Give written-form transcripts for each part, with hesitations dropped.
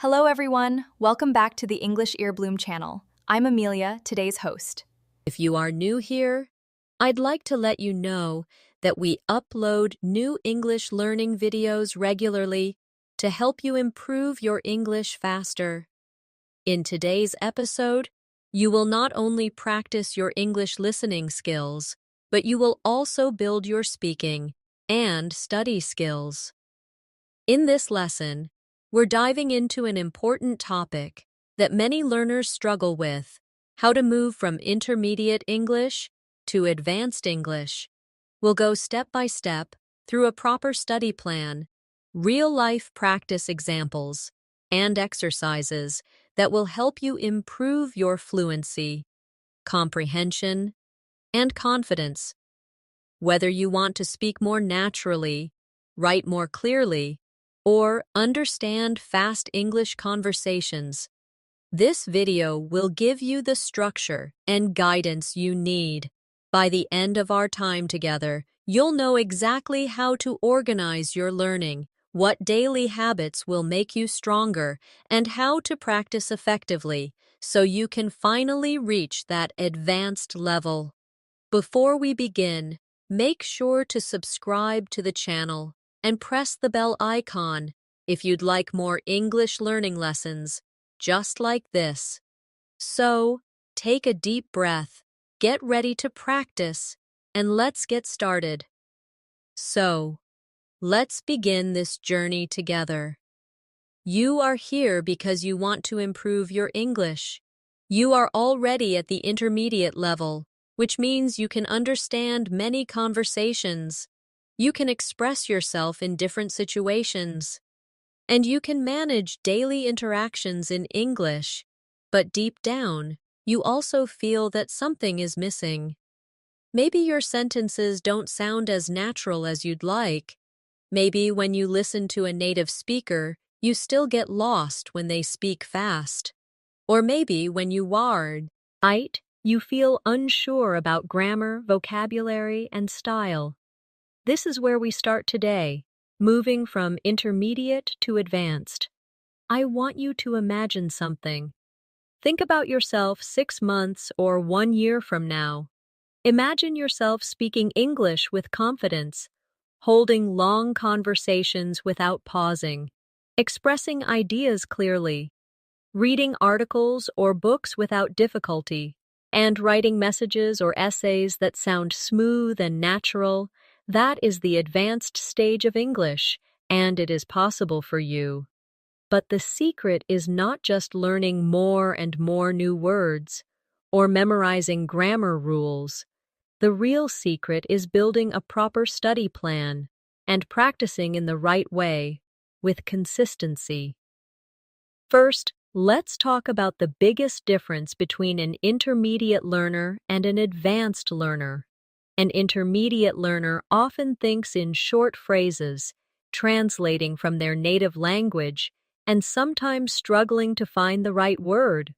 Hello, everyone. Welcome back to the English Ear Bloom channel. I'm Amelia, today's host. If you are new here, I'd like to let you know that we upload new English learning videos regularly to help you improve your English faster. In today's episode, you will not only practice your English listening skills, but you will also build your speaking and study skills. In this lesson, we're diving into an important topic that many learners struggle with: how to move from intermediate English to advanced English. We'll go step by step through a proper study plan, real-life practice examples, and exercises that will help you improve your fluency, comprehension, and confidence. Whether you want to speak more naturally, write more clearly, or understand fast English conversations, this video will give you the structure and guidance you need. By the end of our time together, you'll know exactly how to organize your learning, what daily habits will make you stronger, and how to practice effectively so you can finally reach that advanced level. Before we begin, make sure to subscribe to the channel and press the bell icon if you'd like more English learning lessons just like this. So, take a deep breath, get ready to practice, and let's get started. So, let's begin this journey together. You are here because you want to improve your English. You are already at the intermediate level, which means you can understand many conversations. You can express yourself in different situations, and you can manage daily interactions in English. But deep down, you also feel that something is missing. Maybe your sentences don't sound as natural as you'd like. Maybe when you listen to a native speaker, you still get lost when they speak fast. Or maybe when you write, you feel unsure about grammar, vocabulary, and style. This is where we start today, moving from intermediate to advanced. I want you to imagine something. Think about yourself 6 months or 1 year from now. Imagine yourself speaking English with confidence, holding long conversations without pausing, expressing ideas clearly, reading articles or books without difficulty, and writing messages or essays that sound smooth and natural. That is the advanced stage of English, and it is possible for you. But the secret is not just learning more and more new words or memorizing grammar rules. The real secret is building a proper study plan and practicing in the right way, with consistency. First, let's talk about the biggest difference between an intermediate learner and an advanced learner. An intermediate learner often thinks in short phrases, translating from their native language, and sometimes struggling to find the right word.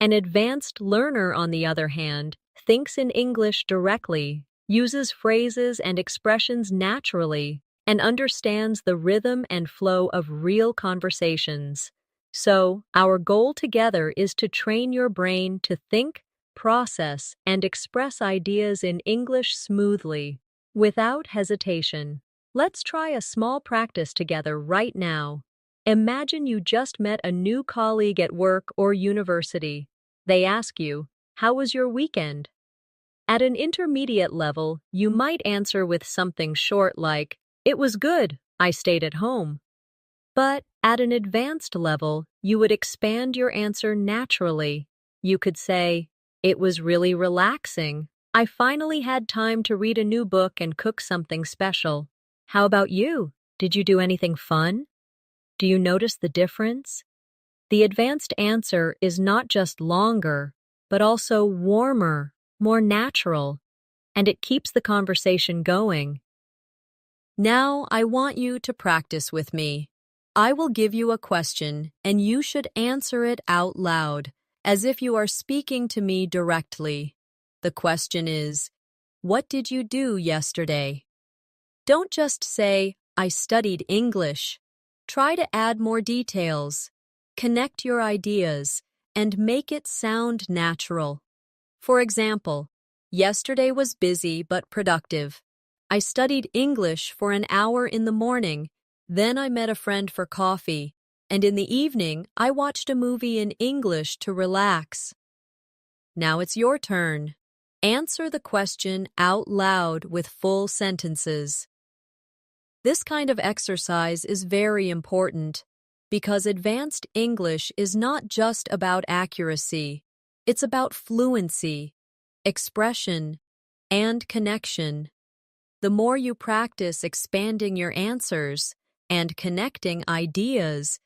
An advanced learner, on the other hand, thinks in English directly, uses phrases and expressions naturally, and understands the rhythm and flow of real conversations. So, our goal together is to train your brain to think, process, and express ideas in English smoothly, without hesitation. Let's try a small practice together right now. Imagine you just met a new colleague at work or university. They ask you, "How was your weekend?" At an intermediate level, you might answer with something short like, "It was good, I stayed at home." But at an advanced level, you would expand your answer naturally. You could say, "It was really relaxing. I finally had time to read a new book and cook something special." How about you? Did you do anything fun? Do you notice the difference? The advanced answer is not just longer, but also warmer, more natural, and it keeps the conversation going. Now I want you to practice with me. I will give you a question, and you should answer it out loud, as if you are speaking to me directly. The question is, what did you do yesterday? Don't just say, "I studied English." Try to add more details. Connect your ideas and make it sound natural. For example, yesterday was busy but productive. I studied English for an hour in the morning, then I met a friend for coffee, and in the evening I watched a movie in English to relax. Now it's your turn. Answer the question out loud with full sentences. This kind of exercise is very important because advanced English is not just about accuracy, it's about fluency, expression, and connection. The more you practice expanding your answers and connecting ideas,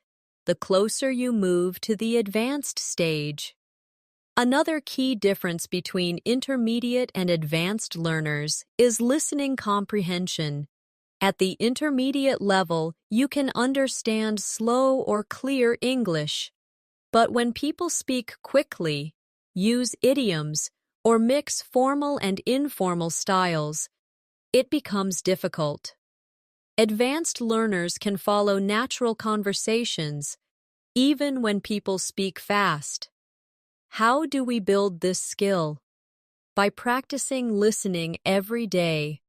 the closer you move to the advanced stage. Another key difference between intermediate and advanced learners is listening comprehension. At the intermediate level, you can understand slow or clear English. But when people speak quickly, use idioms, or mix formal and informal styles, it becomes difficult. Advanced learners can follow natural conversations, even when people speak fast. How do we build this skill? By practicing listening every day,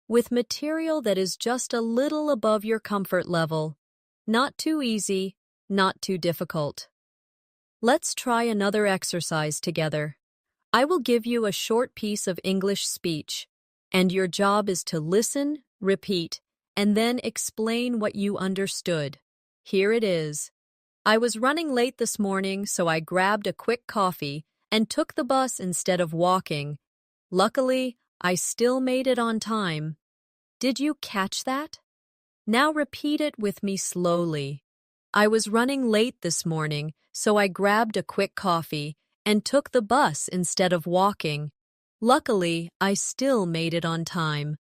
with material that is just a little above your comfort level. Not too easy, not too difficult. Let's try another exercise together. I will give you a short piece of English speech, and your job is to listen, repeat, and then explain what you understood. Here it is. I was running late this morning, so I grabbed a quick coffee and took the bus instead of walking. Luckily, I still made it on time. Did you catch that? Now repeat it with me slowly. I was running late this morning, so I grabbed a quick coffee and took the bus instead of walking. Luckily, I still made it on time.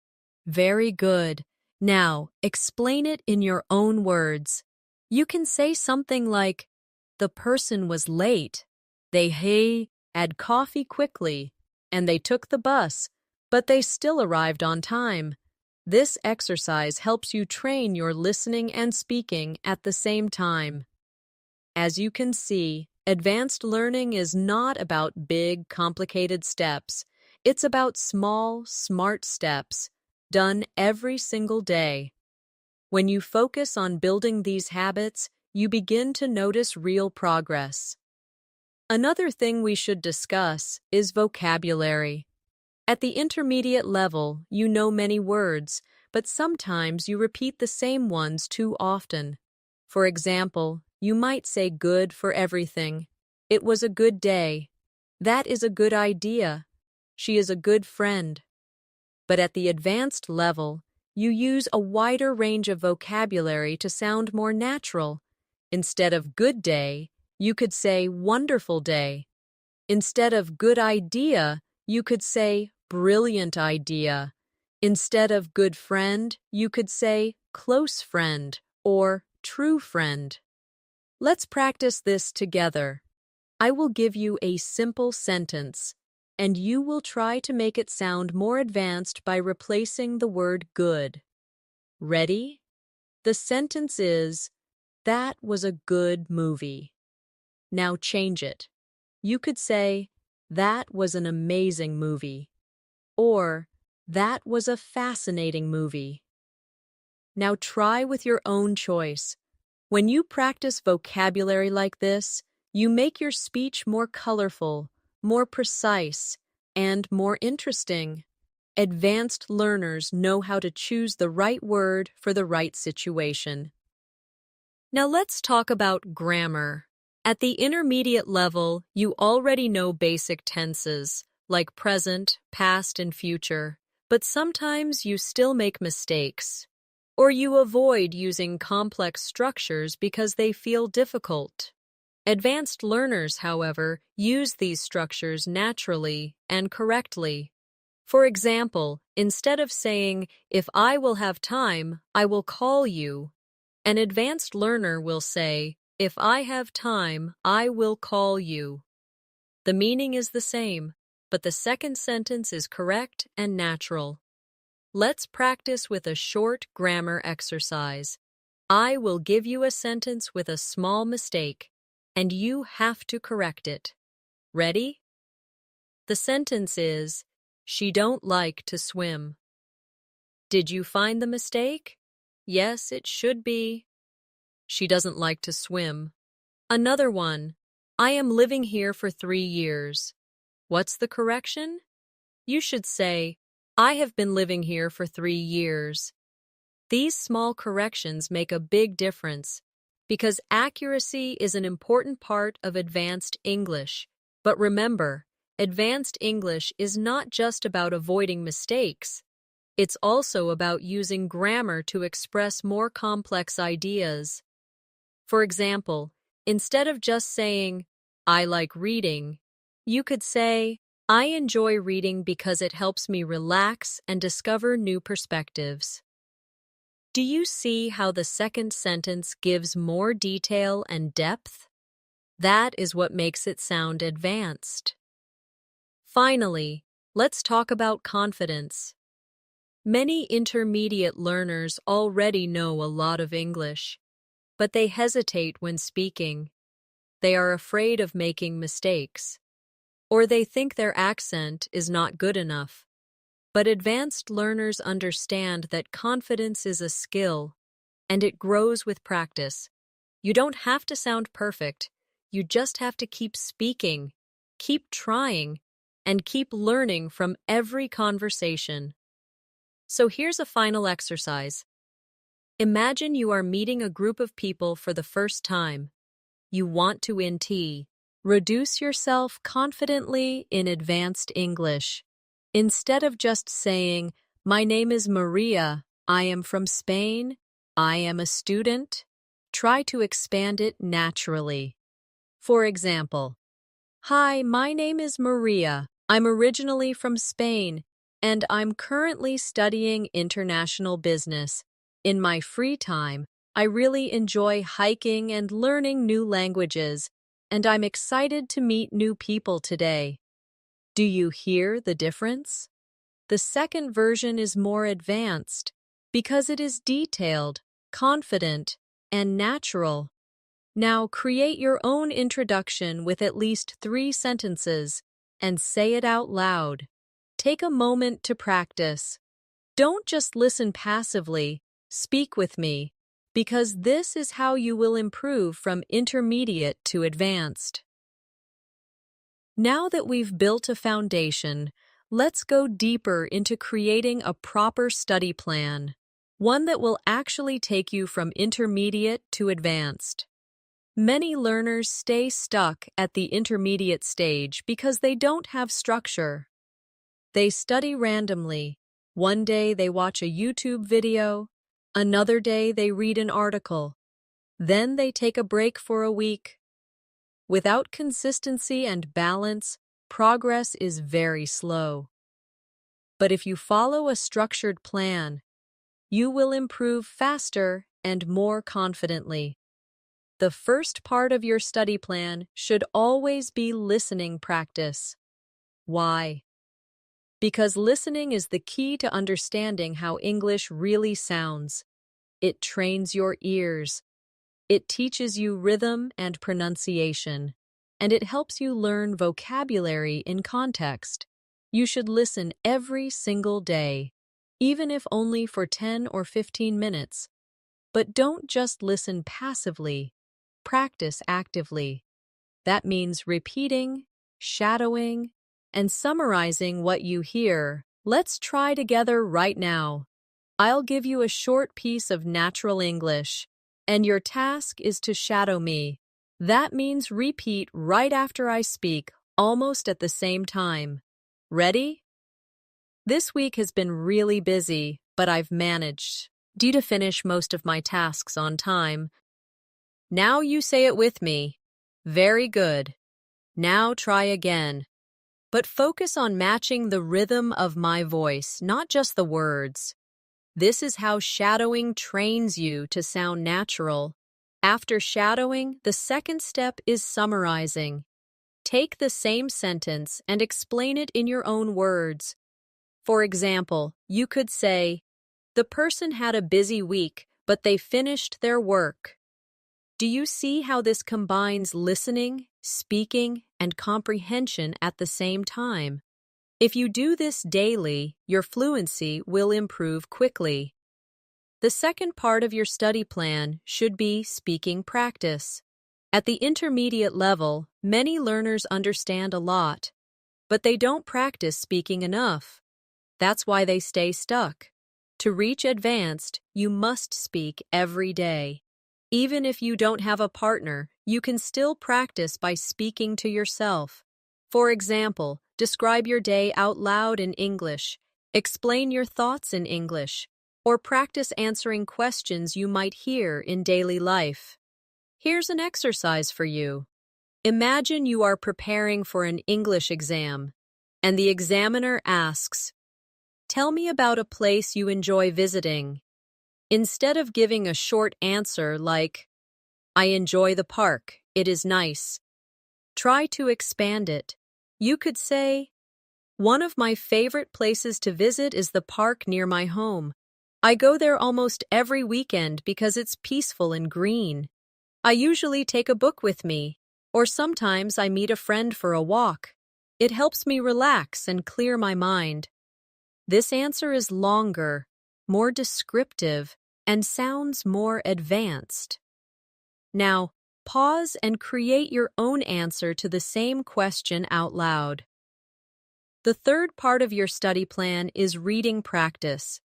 Very good. Now, explain it in your own words. You can say something like, the person was late. They had coffee quickly, and they took the bus, but they still arrived on time. This exercise helps you train your listening and speaking at the same time. As you can see, advanced learning is not about big, complicated steps. It's about small, smart steps, done every single day. When you focus on building these habits, you begin to notice real progress. Another thing we should discuss is vocabulary. At the intermediate level, you know many words, but sometimes you repeat the same ones too often. For example, you might say good for everything. It was a good day. That is a good idea. She is a good friend. But at the advanced level, you use a wider range of vocabulary to sound more natural. Instead of good day, you could say wonderful day. Instead of good idea, you could say brilliant idea. Instead of good friend, you could say close friend or true friend. Let's practice this together. I will give you a simple sentence, and you will try to make it sound more advanced by replacing the word good. Ready? The sentence is, that was a good movie. Now change it. You could say, that was an amazing movie. Or, that was a fascinating movie. Now try with your own choice. When you practice vocabulary like this, you make your speech more colorful, more precise, and more interesting. Advanced learners know how to choose the right word for the right situation. Now let's talk about grammar. At the intermediate level, you already know basic tenses, like present, past, and future, but sometimes you still make mistakes. Or you avoid using complex structures because they feel difficult. Advanced learners, however, use these structures naturally and correctly. For example, instead of saying, if I will have time, I will call you, an advanced learner will say, if I have time, I will call you. The meaning is the same, but the second sentence is correct and natural. Let's practice with a short grammar exercise. I will give you a sentence with a small mistake. and you have to correct it. Ready? The sentence is, she don't like to swim. Did you find the mistake? Yes, it should be. She doesn't like to swim. Another one. I am living here for 3 years. What's the correction? You should say, I have been living here for 3 years. These small corrections make a big difference because accuracy is an important part of advanced English. But remember, advanced English is not just about avoiding mistakes. It's also about using grammar to express more complex ideas. For example, instead of just saying, I like reading, you could say, I enjoy reading because it helps me relax and discover new perspectives. Do you see how the second sentence gives more detail and depth? That is what makes it sound advanced. Finally, let's talk about confidence. Many intermediate learners already know a lot of English, but they hesitate when speaking. They are afraid of making mistakes, or they think their accent is not good enough. But advanced learners understand that confidence is a skill, and it grows with practice. You don't have to sound perfect. You just have to keep speaking, keep trying, and keep learning from every conversation. So here's a final exercise. Imagine you are meeting a group of people for the first time. You want to tea. Reduce yourself confidently in advanced English. Instead of just saying, my name is Maria, I am from Spain, I am a student, try to expand it naturally. For example, hi, my name is Maria. I'm originally from Spain, and I'm currently studying international business. In my free time, I really enjoy hiking and learning new languages, and I'm excited to meet new people today. Do you hear the difference? The second version is more advanced because it is detailed, confident, and natural. Now create your own introduction with at least 3 sentences and say it out loud. Take a moment to practice. Don't just listen passively, speak with me, because this is how you will improve from intermediate to advanced. Now that we've built a foundation, let's go deeper into creating a proper study plan, one that will actually take you from intermediate to advanced. Many learners stay stuck at the intermediate stage because they don't have structure. They study randomly. One day they watch a YouTube video, another day they read an article, then they take a break for a week. Without consistency and balance, progress is very slow. But if you follow a structured plan, you will improve faster and more confidently. The first part of your study plan should always be listening practice. Why? Because listening is the key to understanding how English really sounds. It trains your ears. It teaches you rhythm and pronunciation, and it helps you learn vocabulary in context. You should listen every single day, even if only for 10 or 15 minutes. But don't just listen passively. Practice actively. That means repeating, shadowing, and summarizing what you hear. Let's try together right now. I'll give you a short piece of natural English, and your task is to shadow me. That means repeat right after I speak, almost at the same time. Ready? This week has been really busy, but I've managed to finish most of my tasks on time. Now you say it with me. Very good. Now try again. But focus on matching the rhythm of my voice, not just the words. This is how shadowing trains you to sound natural. After shadowing, the second step is summarizing. Take the same sentence and explain it in your own words. For example, you could say, the person had a busy week, but they finished their work. Do you see how this combines listening, speaking, and comprehension at the same time? If you do this daily, your fluency will improve quickly. The second part of your study plan should be speaking practice. At the intermediate level, many learners understand a lot, but they don't practice speaking enough. That's why they stay stuck. To reach advanced, you must speak every day. Even if you don't have a partner, you can still practice by speaking to yourself. For example, describe your day out loud in English, explain your thoughts in English, or practice answering questions you might hear in daily life. Here's an exercise for you. Imagine you are preparing for an English exam, and the examiner asks, "Tell me about a place you enjoy visiting." Instead of giving a short answer like, "I enjoy the park, it is nice," try to expand it. You could say, "One of my favorite places to visit is the park near my home. I go there almost every weekend because it's peaceful and green. I usually take a book with me, or sometimes I meet a friend for a walk. It helps me relax and clear my mind." This answer is longer, more descriptive, and sounds more advanced. Now, pause and create your own answer to the same question out loud. The third part of your study plan is reading practice.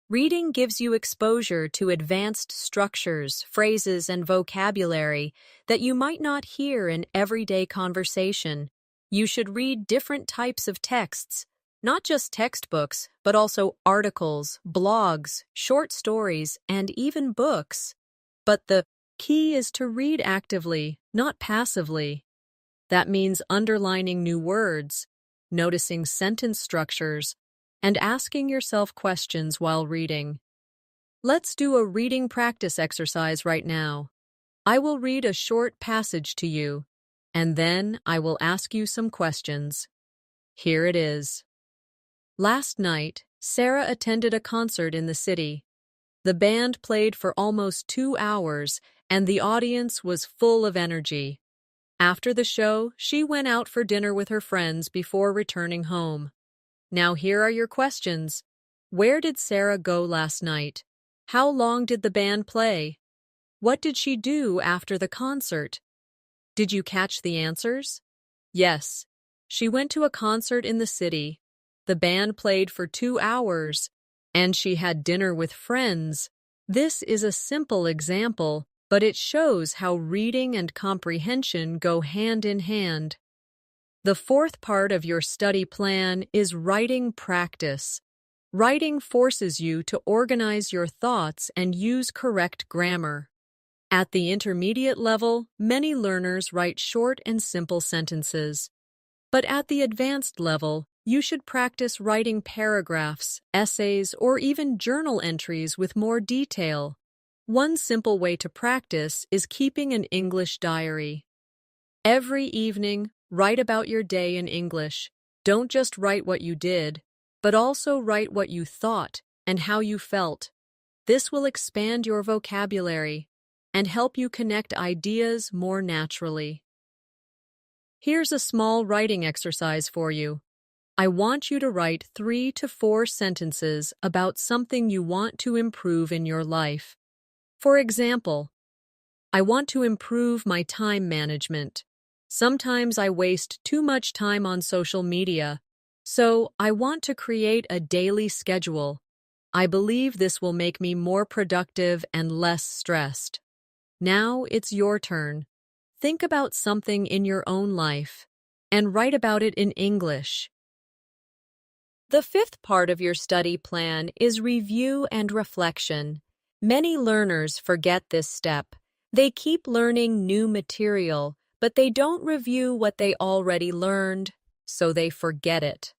Reading gives you exposure to advanced structures, phrases, and vocabulary that you might not hear in everyday conversation. You should read different types of texts, not just textbooks, but also articles, blogs, short stories, and even books. But the key is to read actively, not passively. That means underlining new words, noticing sentence structures, and asking yourself questions while reading. Let's do a reading practice exercise right now. I will read a short passage to you, and then I will ask you some questions. Here it is. Last night, Sarah attended a concert in the city. The band played for almost 2 hours, and the audience was full of energy. After the show, she went out for dinner with her friends before returning home. Now here are your questions. Where did Sarah go last night? How long did the band play? What did she do after the concert? Did you catch the answers? Yes. She went to a concert in the city. The band played for 2 hours, and she had dinner with friends. This is a simple example, but it shows how reading and comprehension go hand in hand. The fourth part of your study plan is writing practice. Writing forces you to organize your thoughts and use correct grammar. At the intermediate level, many learners write short and simple sentences. But at the advanced level, you should practice writing paragraphs, essays, or even journal entries with more detail. One simple way to practice is keeping an English diary. Every evening, write about your day in English. Don't just write what you did, but also write what you thought and how you felt. This will expand your vocabulary and help you connect ideas more naturally. Here's a small writing exercise for you. I want you to write 3 to 4 sentences about something you want to improve in your life. For example, I want to improve my time management. Sometimes I waste too much time on social media, so I want to create a daily schedule. I believe this will make me more productive and less stressed. Now it's your turn. Think about something in your own life and write about it in English. The fifth part of your study plan is review and reflection. Many learners forget this step. They keep learning new material, but they don't review what they already learned, so they forget it.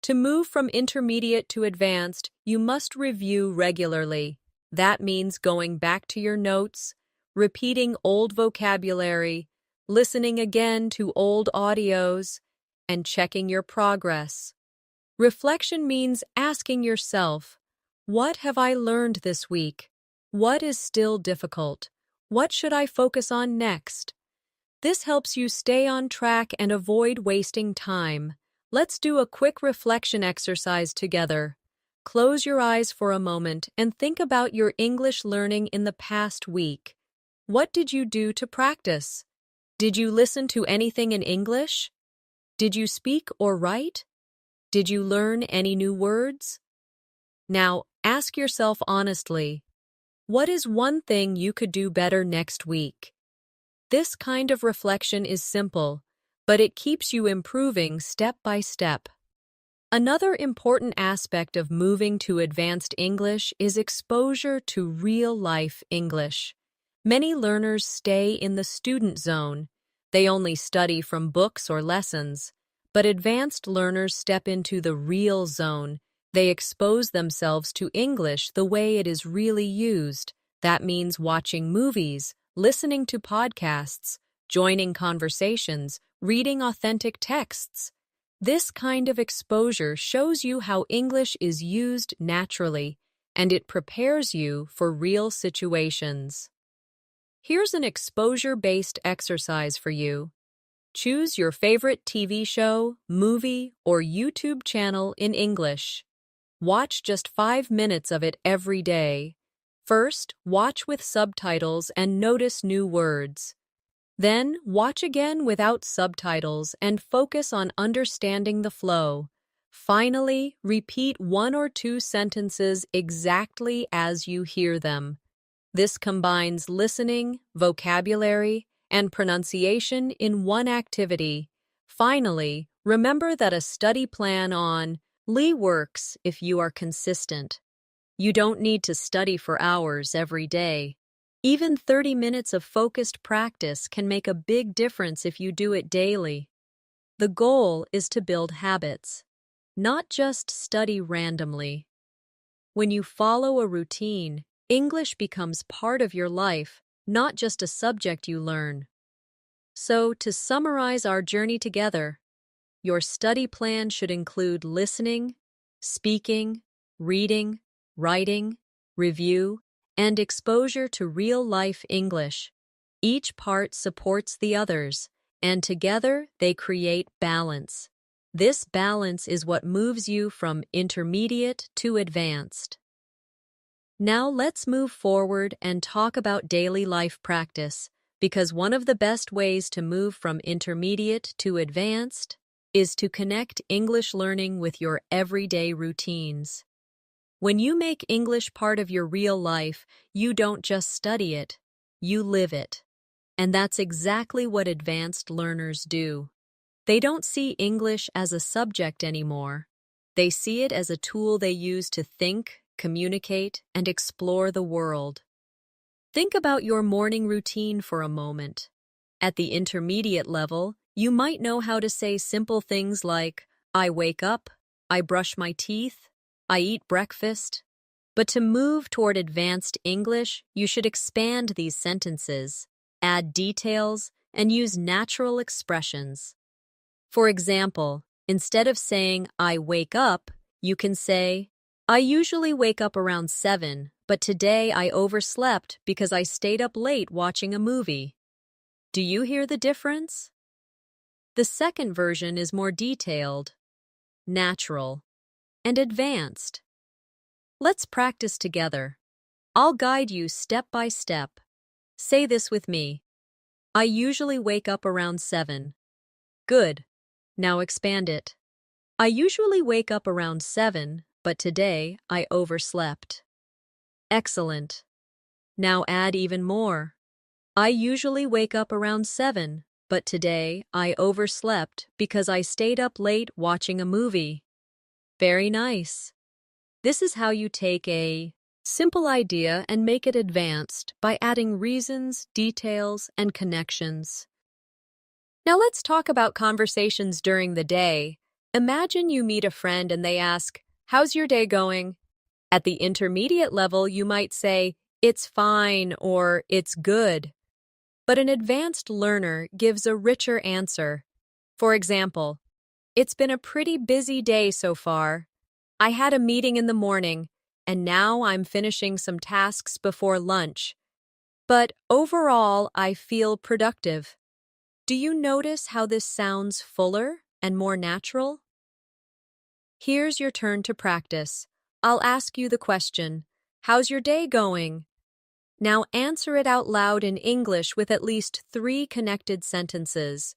To move from intermediate to advanced, you must review regularly. That means going back to your notes, repeating old vocabulary, listening again to old audios, and checking your progress. Reflection means asking yourself, what have I learned this week? What is still difficult? What should I focus on next? This helps you stay on track and avoid wasting time. Let's do a quick reflection exercise together. Close your eyes for a moment and think about your English learning in the past week. What did you do to practice? Did you listen to anything in English? Did you speak or write? Did you learn any new words? Now, ask yourself honestly, what is one thing you could do better next week? This kind of reflection is simple, but it keeps you improving step by step. Another important aspect of moving to advanced English is exposure to real-life English. Many learners stay in the student zone. They only study from books or lessons. But advanced learners step into the real zone. They expose themselves to English the way it is really used. That means watching movies, listening to podcasts, joining conversations, reading authentic texts. This kind of exposure shows you how English is used naturally, and it prepares you for real situations. Here's an exposure-based exercise for you. Choose your favorite TV show, movie, or YouTube channel in English. Watch just 5 minutes of it every day. First, watch with subtitles and notice new words. Then, watch again without subtitles and focus on understanding the flow. Finally, repeat 1 or 2 sentences exactly as you hear them. This combines listening, vocabulary, and pronunciation in one activity. Finally, remember that a study plan on Lee works if you are consistent. You don't need to study for hours every day. Even 30 minutes of focused practice can make a big difference if you do it daily. The goal is to build habits, not just study randomly. When you follow a routine, English becomes part of your life, not just a subject you learn. So, to summarize our journey together, your study plan should include listening, speaking, reading, writing, review, and exposure to real-life English. Each part supports the others, and together they create balance. This balance is what moves you from intermediate to advanced. Now let's move forward and talk about daily life practice, because one of the best ways to move from intermediate to advanced is to connect English learning with your everyday routines. When you make English part of your real life, you don't just study it, you live it. And that's exactly what advanced learners do. They don't see English as a subject anymore. They see it as a tool they use to think, communicate, and explore the world. Think about your morning routine for a moment. At the intermediate level, you might know how to say simple things like, I wake up, I brush my teeth, I eat breakfast. But to move toward advanced English, you should expand these sentences, add details, and use natural expressions. For example, instead of saying, I wake up, you can say, I usually wake up around 7, but today I overslept because I stayed up late watching a movie. Do you hear the difference? The second version is more detailed, natural, and advanced. Let's practice together. I'll guide you step by step. Say this with me. I usually wake up around 7. Good. Now expand it. I usually wake up around 7, but today I overslept. Excellent. Now add even more. I usually wake up around 7, but today I overslept because I stayed up late watching a movie. Very nice. This is how you take a simple idea and make it advanced by adding reasons, details, and connections. Now let's talk about conversations during the day. Imagine you meet a friend and they ask, how's your day going? At the intermediate level, you might say, it's fine or it's good. But an advanced learner gives a richer answer. For example, it's been a pretty busy day so far. I had a meeting in the morning, and now I'm finishing some tasks before lunch. But overall, I feel productive. Do you notice how this sounds fuller and more natural? Here's your turn to practice. I'll ask you the question, how's your day going? Now answer it out loud in English with at least 3 connected sentences.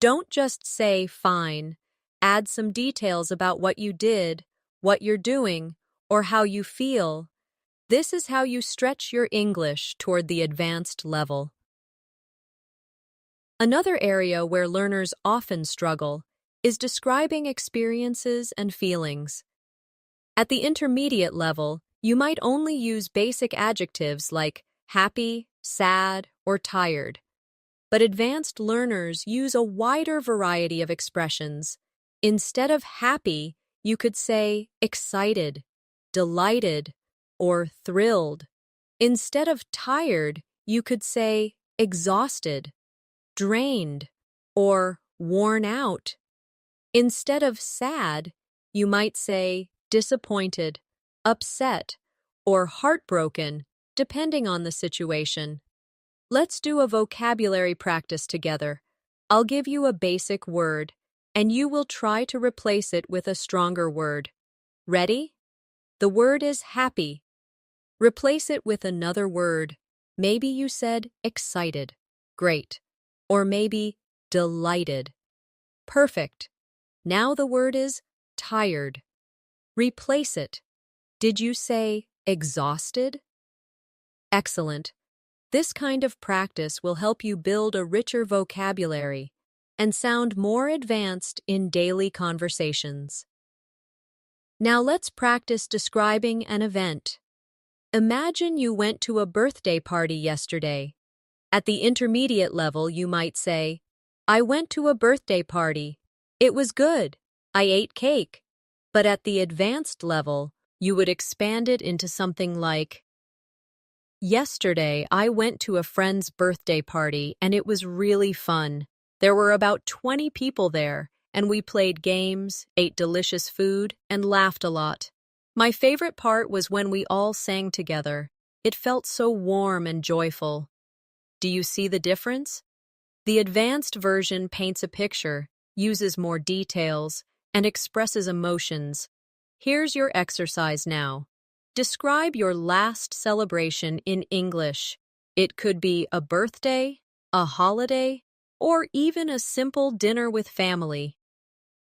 Don't just say fine. Add some details about what you did, what you're doing, or how you feel. This is how you stretch your English toward the advanced level. Another area where learners often struggle is describing experiences and feelings. At the intermediate level, you might only use basic adjectives like happy, sad, or tired. But advanced learners use a wider variety of expressions. Instead of happy, you could say excited, delighted, or thrilled. Instead of tired, you could say exhausted, drained, or worn out. Instead of sad, you might say disappointed, upset, or heartbroken, depending on the situation. Let's do a vocabulary practice together. I'll give you a basic word, and you will try to replace it with a stronger word. Ready? The word is happy. Replace it with another word. Maybe you said excited. Great. Or maybe delighted. Perfect. Now the word is tired. Replace it. Did you say exhausted? Excellent. This kind of practice will help you build a richer vocabulary and sound more advanced in daily conversations. Now let's practice describing an event. Imagine you went to a birthday party yesterday. At the intermediate level, you might say, I went to a birthday party. It was good. I ate cake. But at the advanced level, you would expand it into something like, yesterday, I went to a friend's birthday party and it was really fun. There were about 20 people there, and we played games, ate delicious food, and laughed a lot. My favorite part was when we all sang together. It felt so warm and joyful. Do you see the difference? The advanced version paints a picture, uses more details, and expresses emotions. Here's your exercise now. Describe your last celebration in English. It could be a birthday, a holiday, or even a simple dinner with family.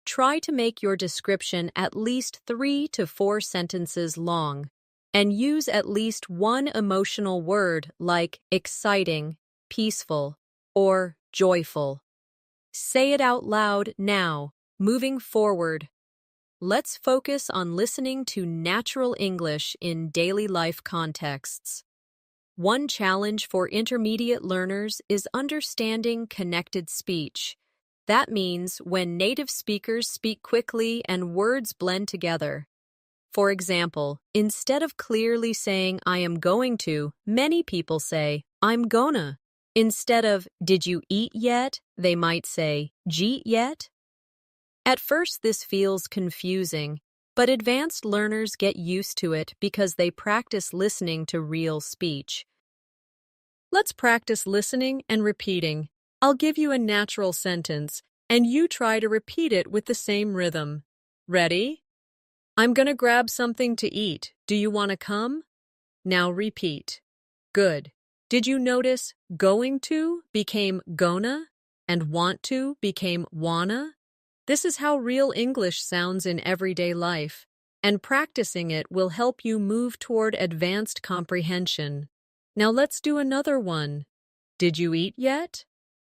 Try to make your description at least 3 to 4 sentences long, and use at least one emotional word like exciting, peaceful, or joyful. Say it out loud now, moving forward. Let's focus on listening to natural English in daily life contexts. One challenge for intermediate learners is understanding connected speech. That means when native speakers speak quickly and words blend together. For example, instead of clearly saying I am going to, many people say I'm gonna. Instead of did you eat yet, they might say jeet yet. At first, this feels confusing, but advanced learners get used to it because they practice listening to real speech. Let's practice listening and repeating. I'll give you a natural sentence, and you try to repeat it with the same rhythm. Ready? I'm gonna grab something to eat. Do you want to come? Now repeat. Good. Did you notice going to became gonna and want to became wanna? This is how real English sounds in everyday life, and practicing it will help you move toward advanced comprehension. Now let's do another one. Did you eat yet?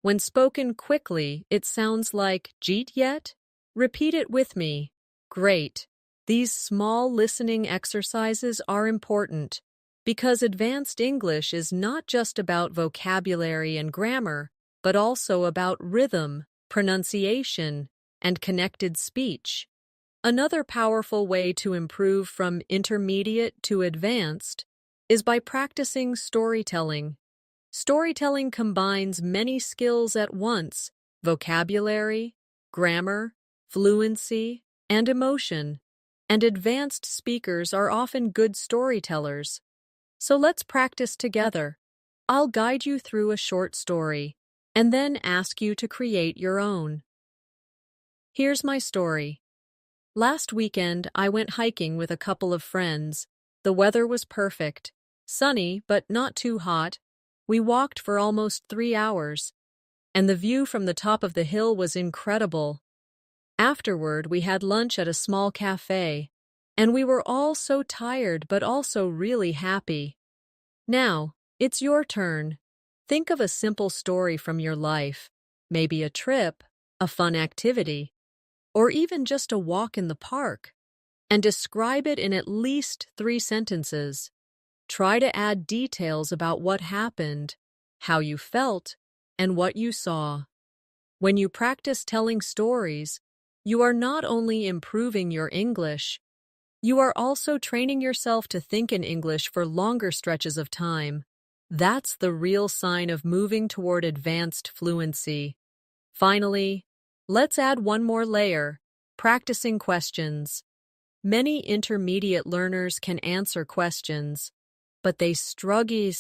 When spoken quickly, it sounds like jeet yet? Repeat it with me. Great. These small listening exercises are important because advanced English is not just about vocabulary and grammar, but also about rhythm, pronunciation, and connected speech. Another powerful way to improve from intermediate to advanced is by practicing storytelling. Storytelling combines many skills at once: vocabulary, grammar, fluency, and emotion. And advanced speakers are often good storytellers. So let's practice together. I'll guide you through a short story and then ask you to create your own. Here's my story. Last weekend, I went hiking with a couple of friends. The weather was perfect, sunny but not too hot. We walked for almost 3 hours, and the view from the top of the hill was incredible. Afterward, we had lunch at a small cafe, and we were all so tired but also really happy. Now, it's your turn. Think of a simple story from your life, maybe a trip, a fun activity, or even just a walk in the park, and describe it in at least 3 sentences. Try to add details about what happened, how you felt, and what you saw. When you practice telling stories, you are not only improving your English, you are also training yourself to think in English for longer stretches of time. That's the real sign of moving toward advanced fluency. Finally, let's add one more layer: practicing questions. Many intermediate learners can answer questions, but they struggle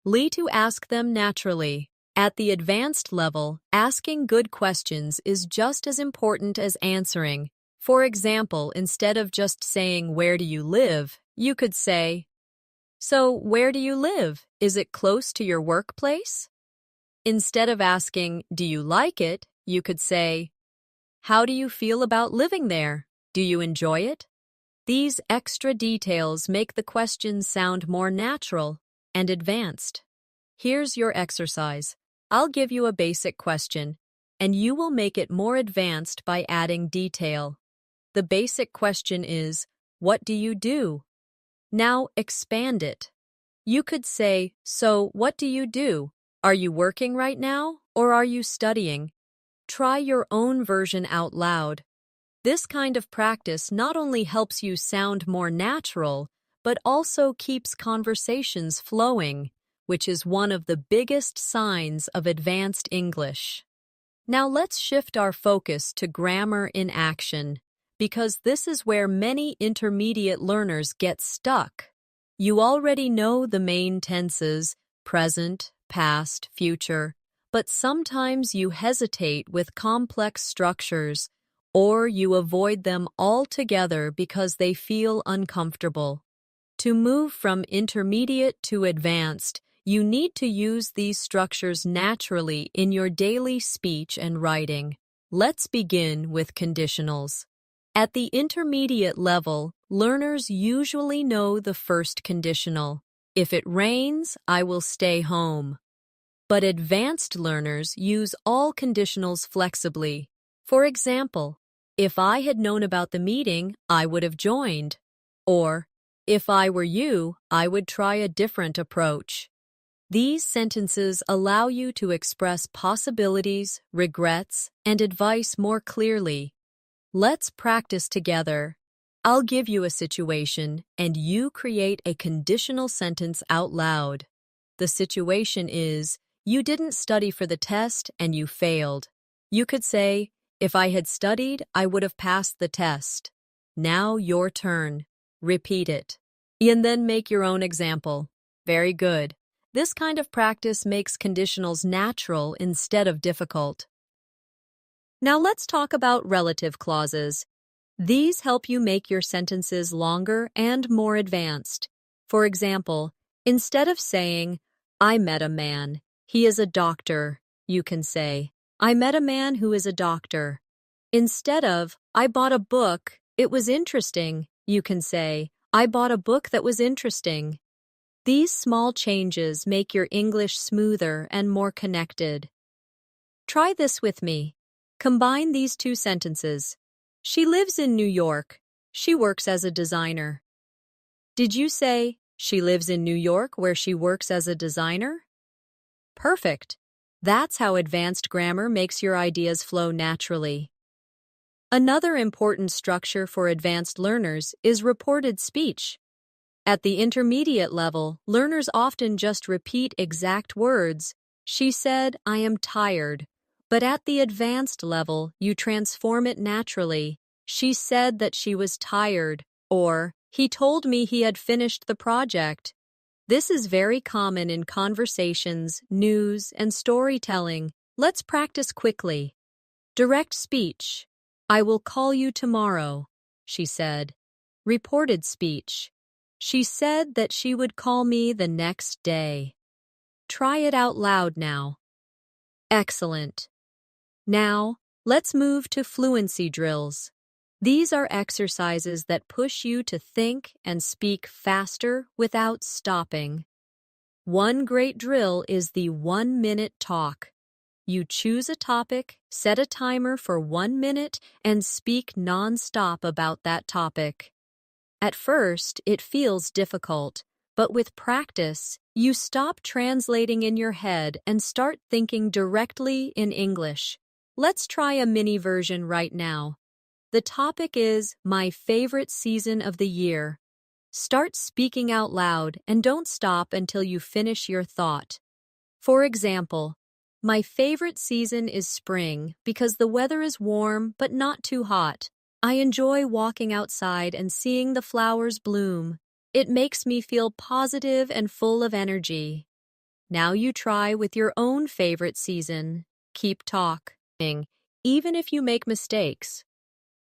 to ask them naturally. At the advanced level, asking good questions is just as important as answering. For example, instead of just saying, "Where do you live?" you could say, "So, where do you live? Is it close to your workplace?" Instead of asking, "Do you like it?" you could say, "How do you feel about living there? Do you enjoy it?" These extra details make the questions sound more natural and advanced. Here's your exercise. I'll give you a basic question, and you will make it more advanced by adding detail. The basic question is, "What do you do?" Now expand it. You could say, "So, what do you do? Are you working right now, or are you studying?" Try your own version out loud. This kind of practice not only helps you sound more natural, but also keeps conversations flowing, which is one of the biggest signs of advanced English. Now let's shift our focus to grammar in action, because this is where many intermediate learners get stuck. You already know the main tenses: present, past, future, but sometimes you hesitate with complex structures, or you avoid them altogether because they feel uncomfortable. To move from intermediate to advanced, you need to use these structures naturally in your daily speech and writing. Let's begin with conditionals. At the intermediate level, learners usually know the first conditional: "If it rains, I will stay home." But advanced learners use all conditionals flexibly. For example, "If I had known about the meeting, I would have joined." Or, "If I were you, I would try a different approach." These sentences allow you to express possibilities, regrets, and advice more clearly. Let's practice together. I'll give you a situation, and you create a conditional sentence out loud. The situation is, you didn't study for the test and you failed. You could say, "If I had studied, I would have passed the test." Now your turn. Repeat it. And then make your own example. Very good. This kind of practice makes conditionals natural instead of difficult. Now let's talk about relative clauses. These help you make your sentences longer and more advanced. For example, instead of saying, "I met a man, he is a doctor," you can say, "I met a man who is a doctor." Instead of, "I bought a book, it was interesting," you can say, "I bought a book that was interesting." These small changes make your English smoother and more connected. Try this with me. Combine these 2 sentences. She lives in New York. She works as a designer. Did you say, "She lives in New York where she works as a designer"? Perfect. That's how advanced grammar makes your ideas flow naturally. Another important structure for advanced learners is reported speech. At the intermediate level, learners often just repeat exact words. "She said, I am tired." But at the advanced level, you transform it naturally. "She said that she was tired," or "He told me he had finished the project." This is very common in conversations, news, and storytelling. Let's practice quickly. Direct speech. I will call you tomorrow, she said. Reported speech. She said that she would call me the next day. Try it out loud now. Excellent. Now, let's move to fluency drills. These are exercises that push you to think and speak faster without stopping. One great drill is the 1-minute talk. You choose a topic, set a timer for 1 minute, and speak non-stop about that topic. At first, it feels difficult, but with practice, you stop translating in your head and start thinking directly in English. Let's try a mini version right now. The topic is my favorite season of the year. Start speaking out loud and don't stop until you finish your thought. For example, my favorite season is spring because the weather is warm but not too hot. I enjoy walking outside and seeing the flowers bloom. It makes me feel positive and full of energy. Now you try with your own favorite season. Keep talking, even if you make mistakes.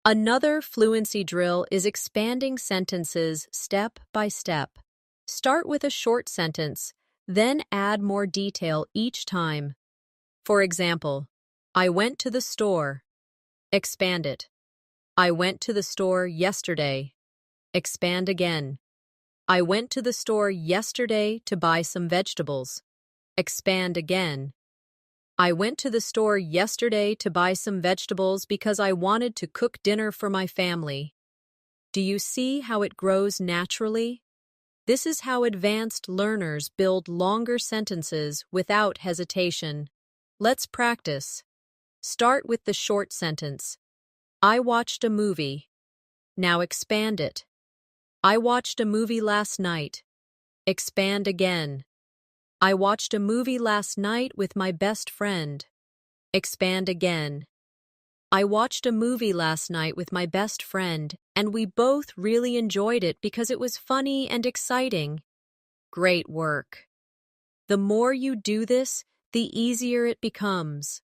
Another fluency drill is expanding sentences step by step. Start with a short sentence, then add more detail each time. For example, I went to the store. Expand it. I went to the store yesterday. Expand again. I went to the store yesterday to buy some vegetables. Expand again. I went to the store yesterday to buy some vegetables because I wanted to cook dinner for my family. Do you see how it grows naturally? This is how advanced learners build longer sentences without hesitation. Let's practice. Start with the short sentence. I watched a movie. Now expand it. I watched a movie last night. Expand again. I watched a movie last night with my best friend. Expand again. I watched a movie last night with my best friend, and we both really enjoyed it because it was funny and exciting. Great work. The more you do this, the easier it becomes.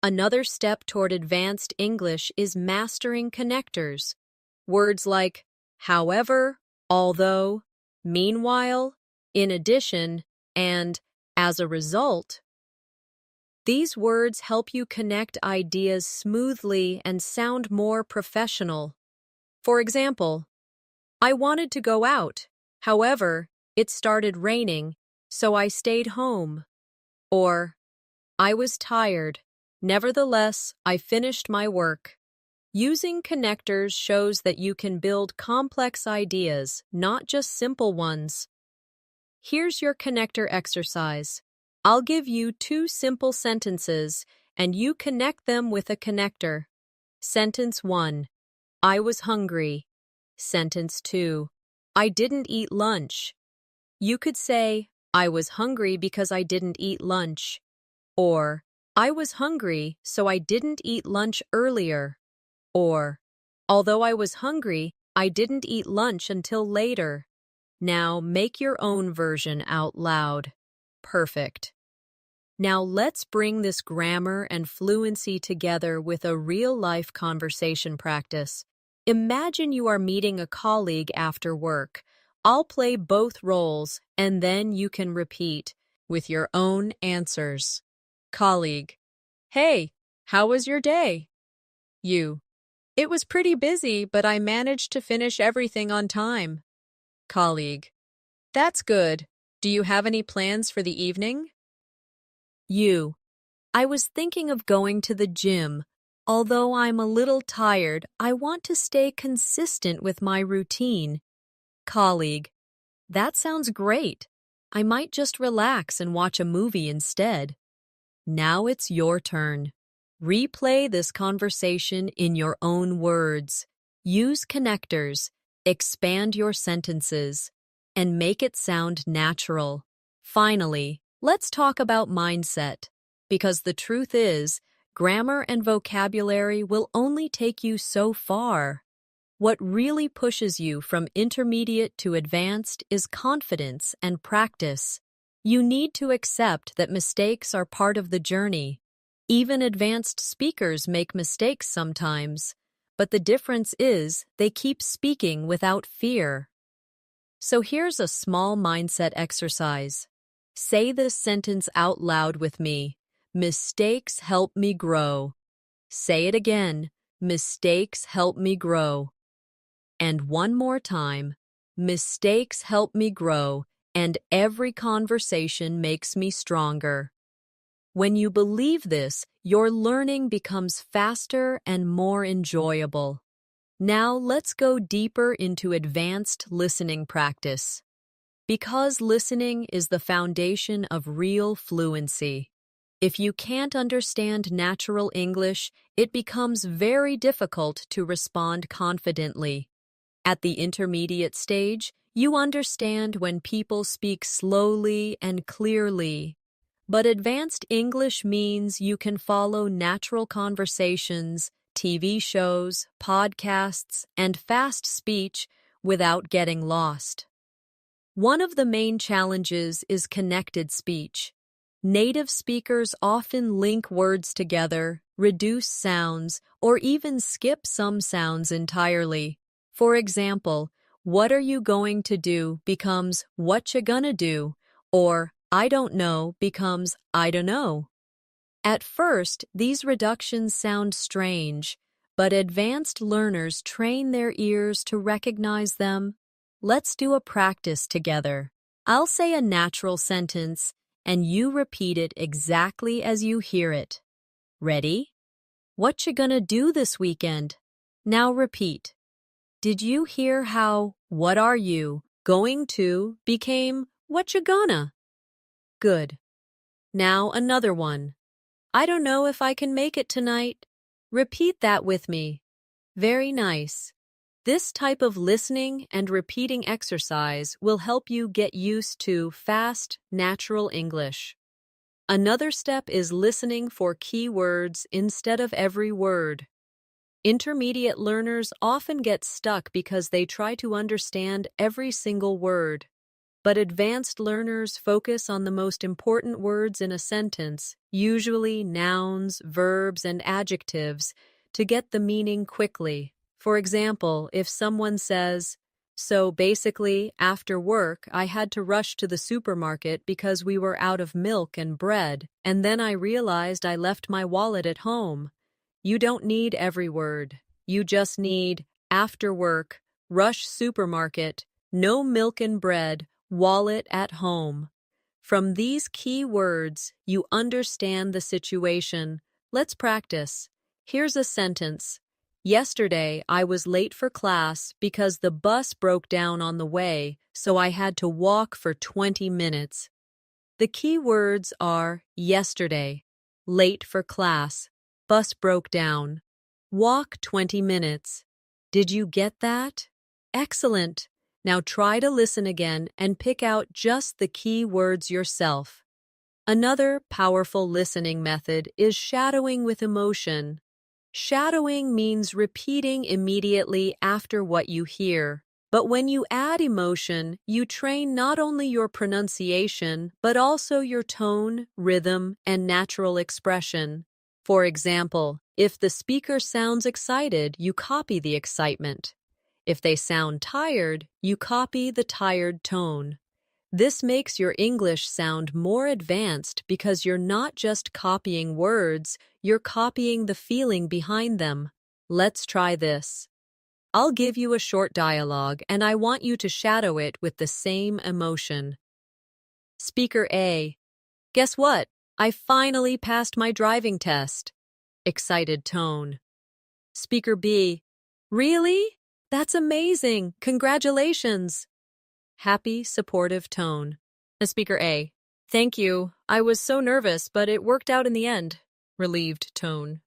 Another step toward advanced English is mastering connectors. Words like however, although, meanwhile, in addition, and as a result. These words help you connect ideas smoothly and sound more professional. For example, I wanted to go out. However, it started raining, so I stayed home. Or, I was tired. Nevertheless, I finished my work. Using connectors shows that you can build complex ideas, not just simple ones. Here's your connector exercise. I'll give you 2 simple sentences, and you connect them with a connector. Sentence 1. I was hungry. Sentence 2. I didn't eat lunch. You could say, I was hungry because I didn't eat lunch. Or, I was hungry, so I didn't eat lunch earlier. Or, although I was hungry, I didn't eat lunch until later. Now make your own version out loud. Perfect. Now let's bring this grammar and fluency together with a real-life conversation practice. Imagine you are meeting a colleague after work. I'll play both roles, and then you can repeat with your own answers. Colleague: Hey, how was your day? You: It was pretty busy, but I managed to finish everything on time. Colleague: That's good. Do you have any plans for the evening? You: I was thinking of going to the gym. Although I'm a little tired, I want to stay consistent with my routine. Colleague: That sounds great. I might just relax and watch a movie instead. Now it's your turn. Replay this conversation in your own words. Use connectors, expand your sentences, and make it sound natural. Finally, let's talk about mindset. Because the truth is, grammar and vocabulary will only take you so far. What really pushes you from intermediate to advanced is confidence and practice. You need to accept that mistakes are part of the journey. Even advanced speakers make mistakes sometimes, but the difference is they keep speaking without fear. So here's a small mindset exercise. Say this sentence out loud with me. Mistakes help me grow. Say it again. Mistakes help me grow. And one more time. Mistakes help me grow, and every conversation makes me stronger. When you believe this, your learning becomes faster and more enjoyable. Now let's go deeper into advanced listening practice. Because listening is the foundation of real fluency. If you can't understand natural English, it becomes very difficult to respond confidently. At the intermediate stage, you understand when people speak slowly and clearly. But advanced English means you can follow natural conversations, TV shows, podcasts, and fast speech without getting lost. One of the main challenges is connected speech. Native speakers often link words together, reduce sounds, or even skip some sounds entirely. For example, what are you going to do becomes what you gonna do, or I don't know becomes I don't know. At first, these reductions sound strange, but advanced learners train their ears to recognize them. Let's do a practice together. I'll say a natural sentence, and you repeat it exactly as you hear it. Ready? What you gonna do this weekend? Now repeat. Did you hear how what are you going to became what you gonna? Good. Now another one. I don't know if I can make it tonight. Repeat that with me. Very nice. This type of listening and repeating exercise will help you get used to fast, natural English. Another step is listening for key words instead of every word. Intermediate learners often get stuck because they try to understand every single word. But advanced learners focus on the most important words in a sentence, usually nouns, verbs, and adjectives, to get the meaning quickly. For example, if someone says, "So basically, after work, I had to rush to the supermarket because we were out of milk and bread, and then I realized I left my wallet at home." You don't need every word. You just need after work, rush supermarket, no milk and bread, wallet at home. From these key words, you understand the situation. Let's practice. Here's a sentence. Yesterday, I was late for class because the bus broke down on the way, so I had to walk for 20 minutes. The key words are yesterday, late for class, bus broke down, walk 20 minutes. Did you get that? Excellent. Now try to listen again and pick out just the key words yourself. Another powerful listening method is shadowing with emotion. Shadowing means repeating immediately after what you hear. But when you add emotion, you train not only your pronunciation, but also your tone, rhythm, and natural expression. For example, if the speaker sounds excited, you copy the excitement. If they sound tired, you copy the tired tone. This makes your English sound more advanced because you're not just copying words, you're copying the feeling behind them. Let's try this. I'll give you a short dialogue, and I want you to shadow it with the same emotion. Speaker A. Guess what? I finally passed my driving test. Excited tone. Speaker B. Really? That's amazing. Congratulations. Happy, supportive tone. Speaker A. Thank you. I was so nervous, but it worked out in the end. Relieved tone.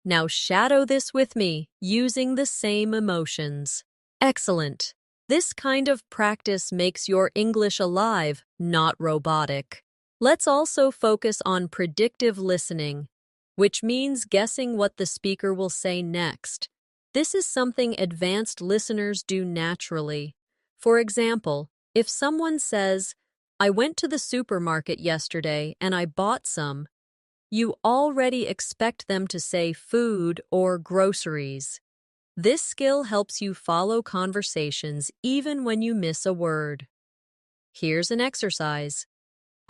Now shadow this with me, using the same emotions. Excellent. This kind of practice makes your English alive, not robotic. Let's also focus on predictive listening, which means guessing what the speaker will say next. This is something advanced listeners do naturally. For example, if someone says, "I went to the supermarket yesterday and I bought some," you already expect them to say food or groceries. This skill helps you follow conversations even when you miss a word. Here's an exercise.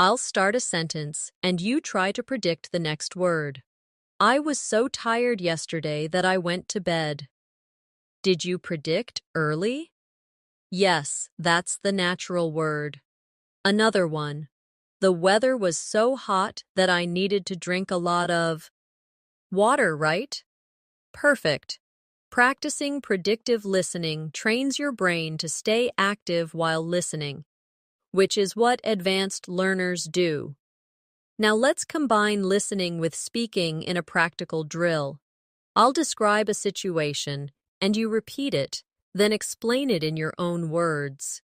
I'll start a sentence and you try to predict the next word. I was so tired yesterday that I went to bed. Did you predict early? Yes, that's the natural word. Another one. The weather was so hot that I needed to drink a lot of water, right? Perfect. Practicing predictive listening trains your brain to stay active while listening, which is what advanced learners do. Now let's combine listening with speaking in a practical drill. I'll describe a situation, and you repeat it, then explain it in your own words.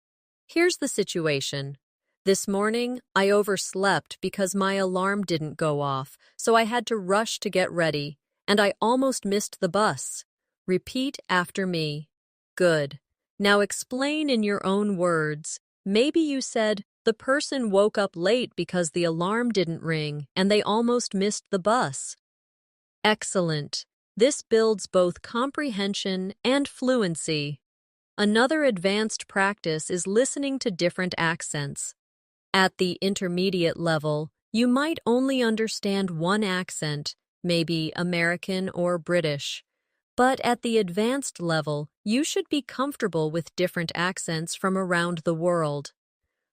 Here's the situation. This morning, I overslept because my alarm didn't go off, so I had to rush to get ready, and I almost missed the bus. Repeat after me. Good. Now explain in your own words. Maybe you said, the person woke up late because the alarm didn't ring and they almost missed the bus. Excellent. This builds both comprehension and fluency. Another advanced practice is listening to different accents. At the intermediate level, you might only understand one accent, maybe American or British. But at the advanced level, you should be comfortable with different accents from around the world.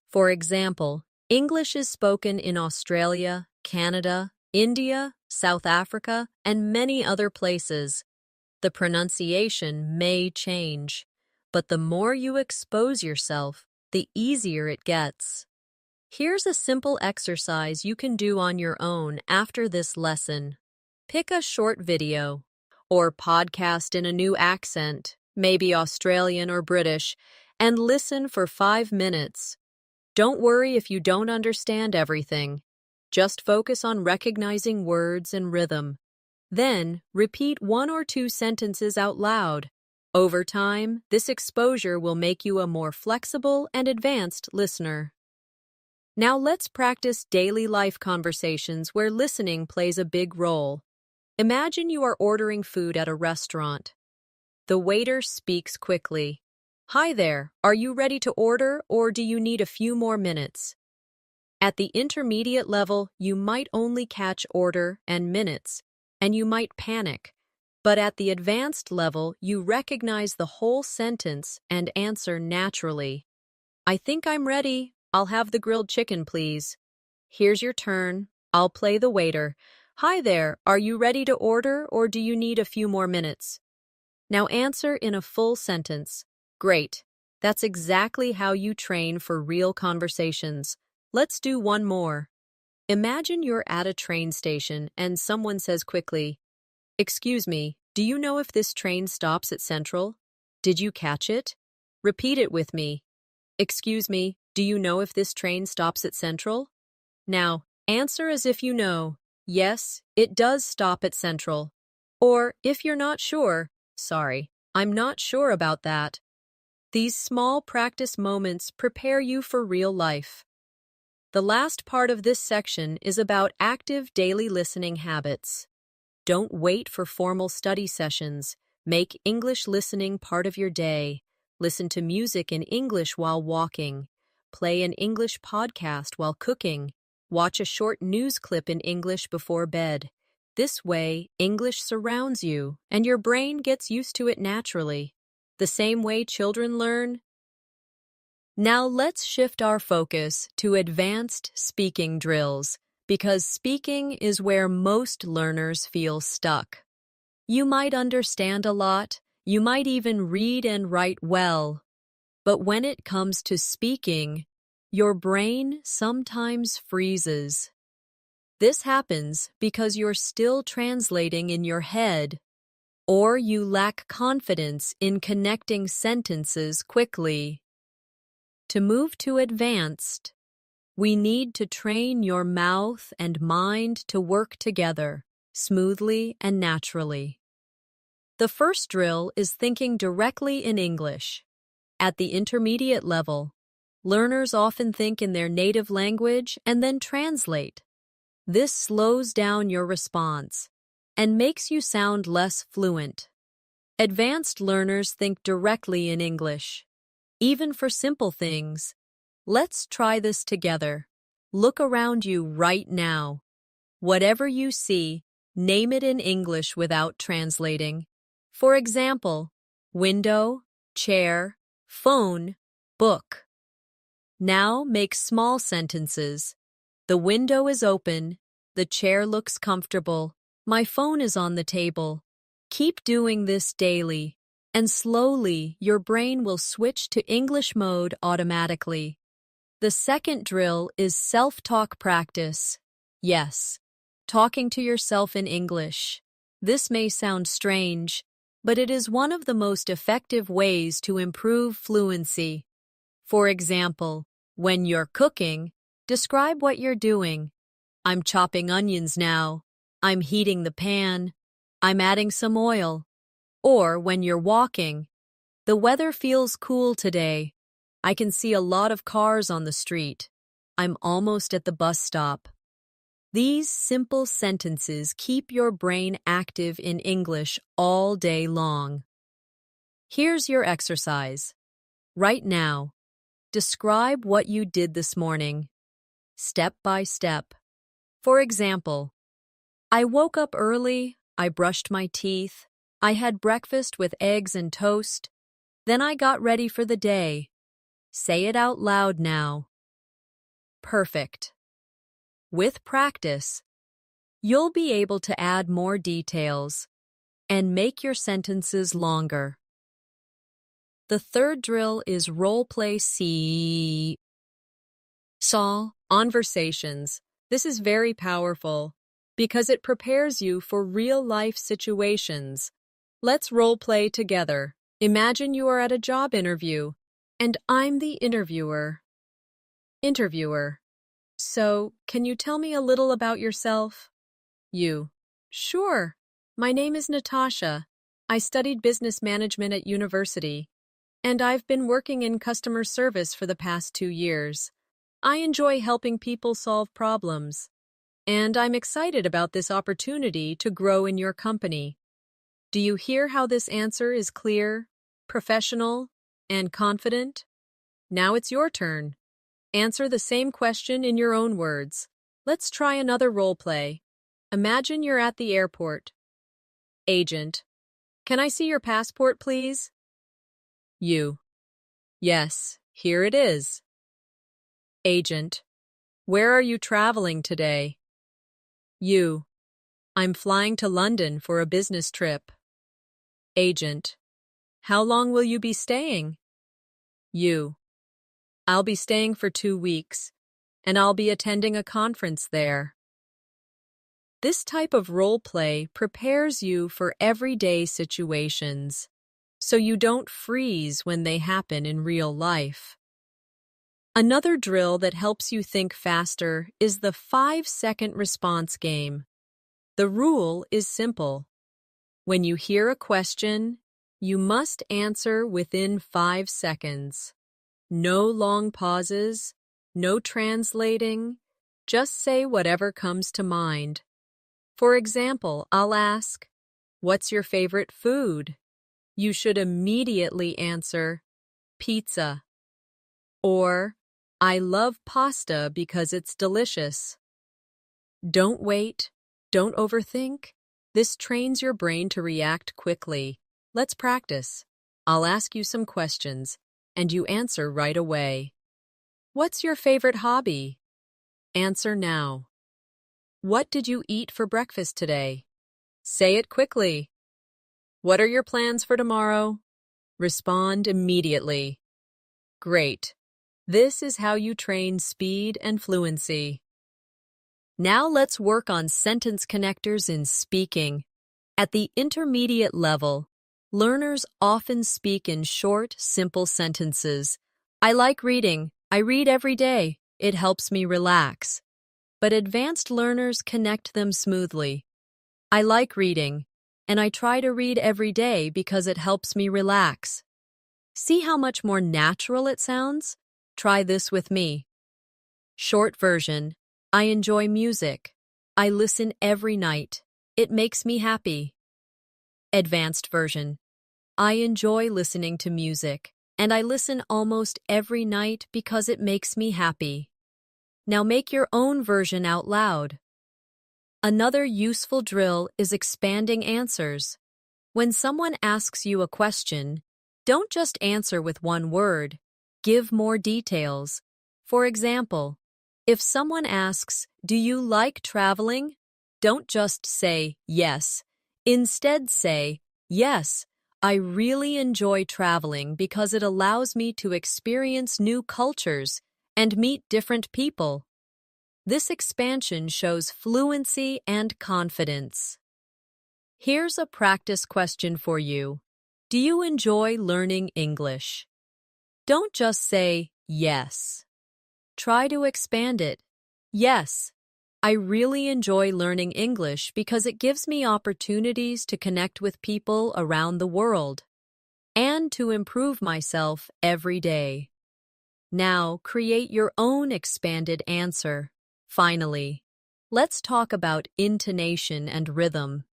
For example, English is spoken in Australia, Canada, India, South Africa, and many other places. The pronunciation may change, but the more you expose yourself, the easier it gets. Here's a simple exercise you can do on your own after this lesson. Pick a short video or podcast in a new accent, maybe Australian or British, and listen for 5 minutes. Don't worry if you don't understand everything. Just focus on recognizing words and rhythm. Then, repeat 1 or 2 sentences out loud. Over time, this exposure will make you a more flexible and advanced listener. Now let's practice daily life conversations where listening plays a big role. Imagine you are ordering food at a restaurant. The waiter speaks quickly. "Hi there, are you ready to order or do you need a few more minutes?" At the intermediate level, you might only catch order and minutes, and you might panic. But at the advanced level, you recognize the whole sentence and answer naturally. "I think I'm ready. I'll have the grilled chicken, please." "Here's your turn. I'll play the waiter. Hi there, are you ready to order or do you need a few more minutes?" Now answer in a full sentence. Great. That's exactly how you train for real conversations. Let's do one more. Imagine you're at a train station and someone says quickly, "Excuse me, do you know if this train stops at Central? Did you catch it?" Repeat it with me. "Excuse me, do you know if this train stops at Central?" Now, answer as if you know. "Yes, it does stop at Central." Or, if you're not sure, "Sorry, I'm not sure about that." These small practice moments prepare you for real life. The last part of this section is about active daily listening habits. Don't wait for formal study sessions. Make English listening part of your day. Listen to music in English while walking. Play an English podcast while cooking. Watch a short news clip in English before bed. This way, English surrounds you, and your brain gets used to it naturally. The same way children learn. Now let's shift our focus to advanced speaking drills, because speaking is where most learners feel stuck. You might understand a lot, you might even read and write well, but when it comes to speaking, your brain sometimes freezes. This happens because you're still translating in your head, or you lack confidence in connecting sentences quickly. To move to advanced, we need to train your mouth and mind to work together smoothly and naturally. The first drill is thinking directly in English. At the intermediate level, learners often think in their native language and then translate. This slows down your response and makes you sound less fluent. Advanced learners think directly in English, even for simple things. Let's try this together. Look around you right now. Whatever you see, name it in English without translating. For example, window, chair, phone, book. Now make small sentences. The window is open. The chair looks comfortable. My phone is on the table. Keep doing this daily, and slowly your brain will switch to English mode automatically. The second drill is self-talk practice. Yes, talking to yourself in English. This may sound strange, but it is one of the most effective ways to improve fluency. For example, when you're cooking, describe what you're doing. I'm chopping onions now. I'm heating the pan. I'm adding some oil. Or when you're walking, the weather feels cool today. I can see a lot of cars on the street. I'm almost at the bus stop. These simple sentences keep your brain active in English all day long. Here's your exercise. Right now, describe what you did this morning, step by step. For example, I woke up early, I brushed my teeth, I had breakfast with eggs and toast, then I got ready for the day. Say it out loud now. Perfect. With practice, you'll be able to add more details and make your sentences longer. The third drill is role-play conversations. This is very powerful because it prepares you for real-life situations. Let's role-play together. Imagine you are at a job interview, and I'm the interviewer. Interviewer: So, can you tell me a little about yourself? You: Sure. My name is Natasha. I studied business management at university, and I've been working in customer service for the past 2 years. I enjoy helping people solve problems, and I'm excited about this opportunity to grow in your company. Do you hear how this answer is clear, professional, and confident? Now it's your turn. Answer the same question in your own words. Let's try another role play. Imagine you're at the airport. Agent: Can I see your passport, please? You: Yes, here it is. Agent: Where are you traveling today? You: I'm flying to London for a business trip. Agent: How long will you be staying? You: I'll be staying for 2 weeks, and I'll be attending a conference there. This type of role play prepares you for everyday situations, so you don't freeze when they happen in real life. Another drill that helps you think faster is the 5-second response game. The rule is simple. When you hear a question, you must answer within 5 seconds. No long pauses, no translating, just say whatever comes to mind. For example, I'll ask, "What's your favorite food?" You should immediately answer, "Pizza." Or, "I love pasta because it's delicious." Don't wait. Don't overthink. This trains your brain to react quickly. Let's practice. I'll ask you some questions, and you answer right away. What's your favorite hobby? Answer now. What did you eat for breakfast today? Say it quickly. What are your plans for tomorrow? Respond immediately. Great. This is how you train speed and fluency. Now let's work on sentence connectors in speaking. At the intermediate level, learners often speak in short, simple sentences. I like reading. I read every day. It helps me relax. But advanced learners connect them smoothly. I like reading. and I try to read every day because it helps me relax. See how much more natural it sounds? Try this with me. Short version: I enjoy music. I listen every night. It makes me happy. Advanced version: I enjoy listening to music, and I listen almost every night because it makes me happy. Now make your own version out loud. Another useful drill is expanding answers. When someone asks you a question, don't just answer with one word. Give more details. For example, if someone asks, "Do you like traveling?" Don't just say yes. Instead say, "Yes, I really enjoy traveling because it allows me to experience new cultures and meet different people." This expansion shows fluency and confidence. Here's a practice question for you. Do you enjoy learning English? Don't just say yes. Try to expand it. Yes, I really enjoy learning English because it gives me opportunities to connect with people around the world and to improve myself every day. Now, create your own expanded answer. Finally, let's talk about intonation and rhythm.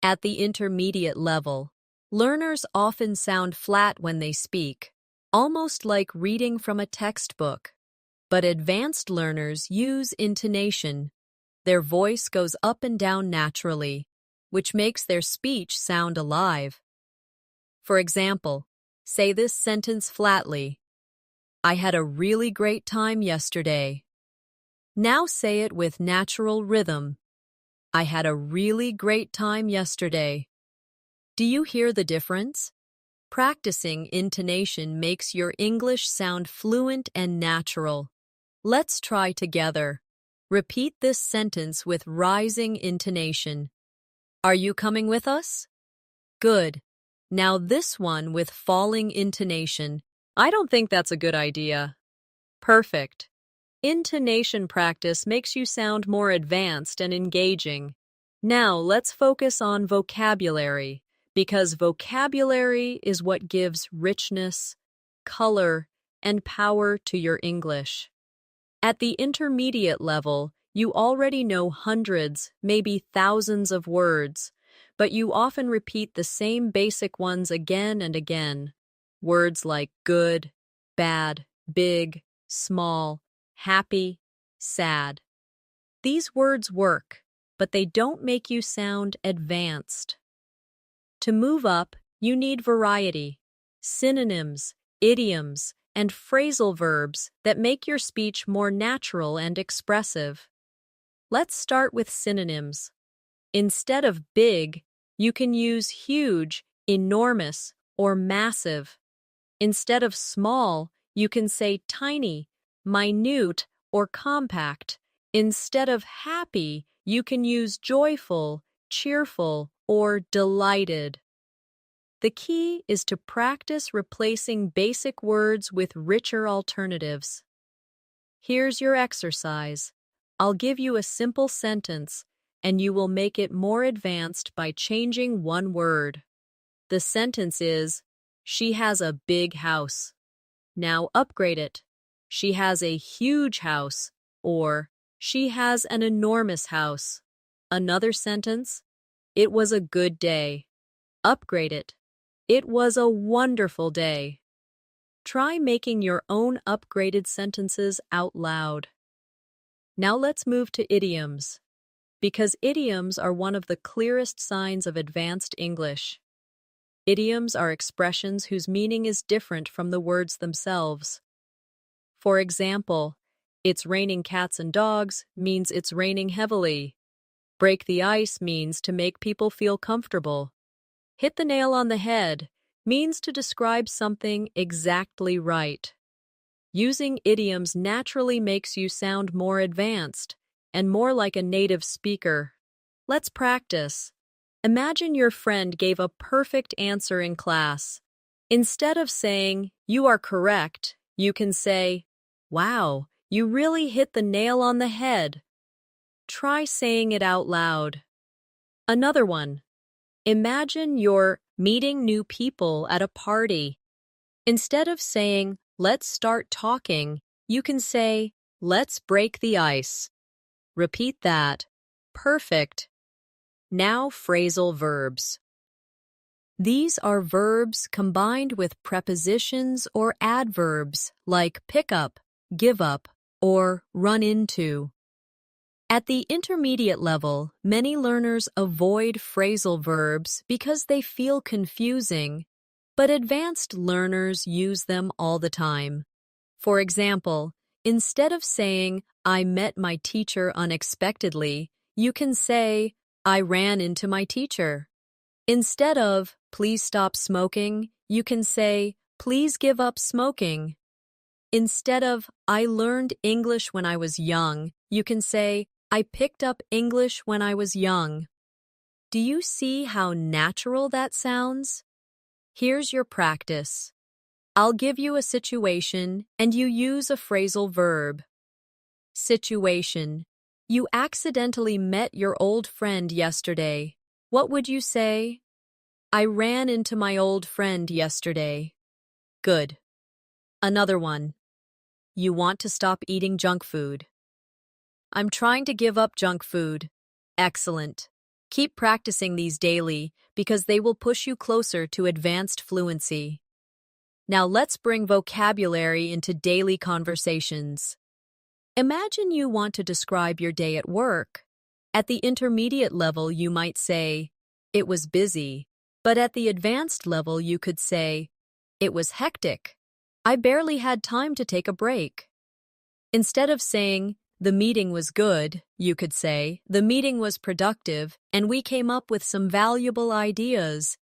At the intermediate level, learners often sound flat when they speak, almost like reading from a textbook. But advanced learners use intonation. Their voice goes up and down naturally, which makes their speech sound alive. For example, say this sentence flatly. I had a really great time yesterday. Now say it with natural rhythm. I had a really great time yesterday. Do you hear the difference? Practicing intonation makes your English sound fluent and natural. Let's try together. Repeat this sentence with rising intonation. Are you coming with us? Good. Now this one with falling intonation. I don't think that's a good idea. Perfect. Intonation practice makes you sound more advanced and engaging. Now let's focus on vocabulary, because vocabulary is what gives richness, color, and power to your English. At the intermediate level, you already know hundreds, maybe thousands of words, but you often repeat the same basic ones again and again. Words like good, bad, big, small, happy, sad. These words work, but they don't make you sound advanced. To move up, you need variety, synonyms, idioms, and phrasal verbs that make your speech more natural and expressive. Let's start with synonyms. Instead of big, you can use huge, enormous, or massive. Instead of small, you can say tiny, minute, or compact. Instead of happy, you can use joyful, cheerful, or delighted. The key is to practice replacing basic words with richer alternatives. Here's your exercise. I'll give you a simple sentence, and you will make it more advanced by changing one word. The sentence is, she has a big house. Now upgrade it. She has a huge house, or she has an enormous house. Another sentence, it was a good day. Upgrade it. It was a wonderful day. Try making your own upgraded sentences out loud. Now let's move to idioms, because idioms are one of the clearest signs of advanced English. Idioms are expressions whose meaning is different from the words themselves. For example, it's raining cats and dogs means it's raining heavily. Break the ice means to make people feel comfortable. Hit the nail on the head means to describe something exactly right. Using idioms naturally makes you sound more advanced and more like a native speaker. Let's practice. Imagine your friend gave a perfect answer in class. Instead of saying, "You are correct," you can say, "Wow, you really hit the nail on the head." Try saying it out loud. Another one. Imagine you're meeting new people at a party. Instead of saying, let's start talking, you can say, let's break the ice. Repeat that. Perfect. Now phrasal verbs. These are verbs combined with prepositions or adverbs like pick up, give up, or run into. At the intermediate level, many learners avoid phrasal verbs because they feel confusing, but advanced learners use them all the time. For example, instead of saying, I met my teacher unexpectedly, you can say, I ran into my teacher. Instead of, please stop smoking, you can say, please give up smoking. Instead of, I learned English when I was young, you can say, I picked up English when I was young. Do you see how natural that sounds? Here's your practice. I'll give you a situation and you use a phrasal verb. Situation. You accidentally met your old friend yesterday. What would you say? I ran into my old friend yesterday. Good. Another one. You want to stop eating junk food. I'm trying to give up junk food. Excellent. Keep practicing these daily because they will push you closer to advanced fluency. Now let's bring vocabulary into daily conversations. Imagine you want to describe your day at work. At the intermediate level, you might say, it was busy, but at the advanced level, you could say, it was hectic. I barely had time to take a break. Instead of saying, the meeting was good, you could say, the meeting was productive, and we came up with some valuable ideas.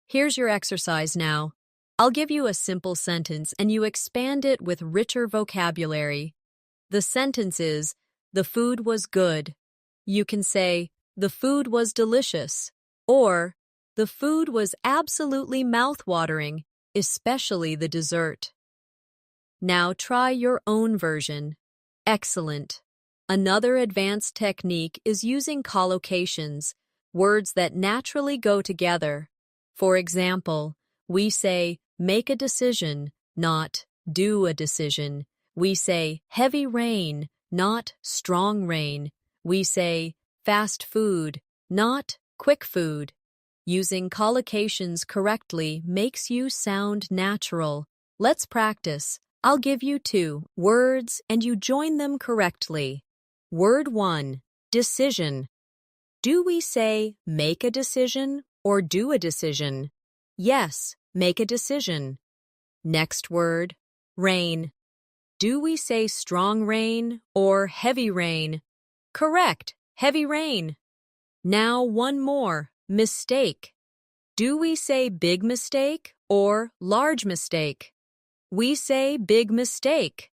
Here's your exercise now. I'll give you a simple sentence and you expand it with richer vocabulary. The sentence is, the food was good. You can say, the food was delicious, or the food was absolutely mouth-watering, especially the dessert. Now try your own version. Excellent. Another advanced technique is using collocations, words that naturally go together. For example, we say, make a decision, not do a decision. We say, heavy rain, not strong rain. We say, fast food, not quick food. Using collocations correctly makes you sound natural. Let's practice. I'll give you 2 words and you join them correctly. Word 1, decision. Do we say make a decision or do a decision? Yes, make a decision. Next word, rain. Do we say strong rain or heavy rain? Correct, heavy rain. Now one more, mistake. Do we say big mistake or large mistake? We say big mistake.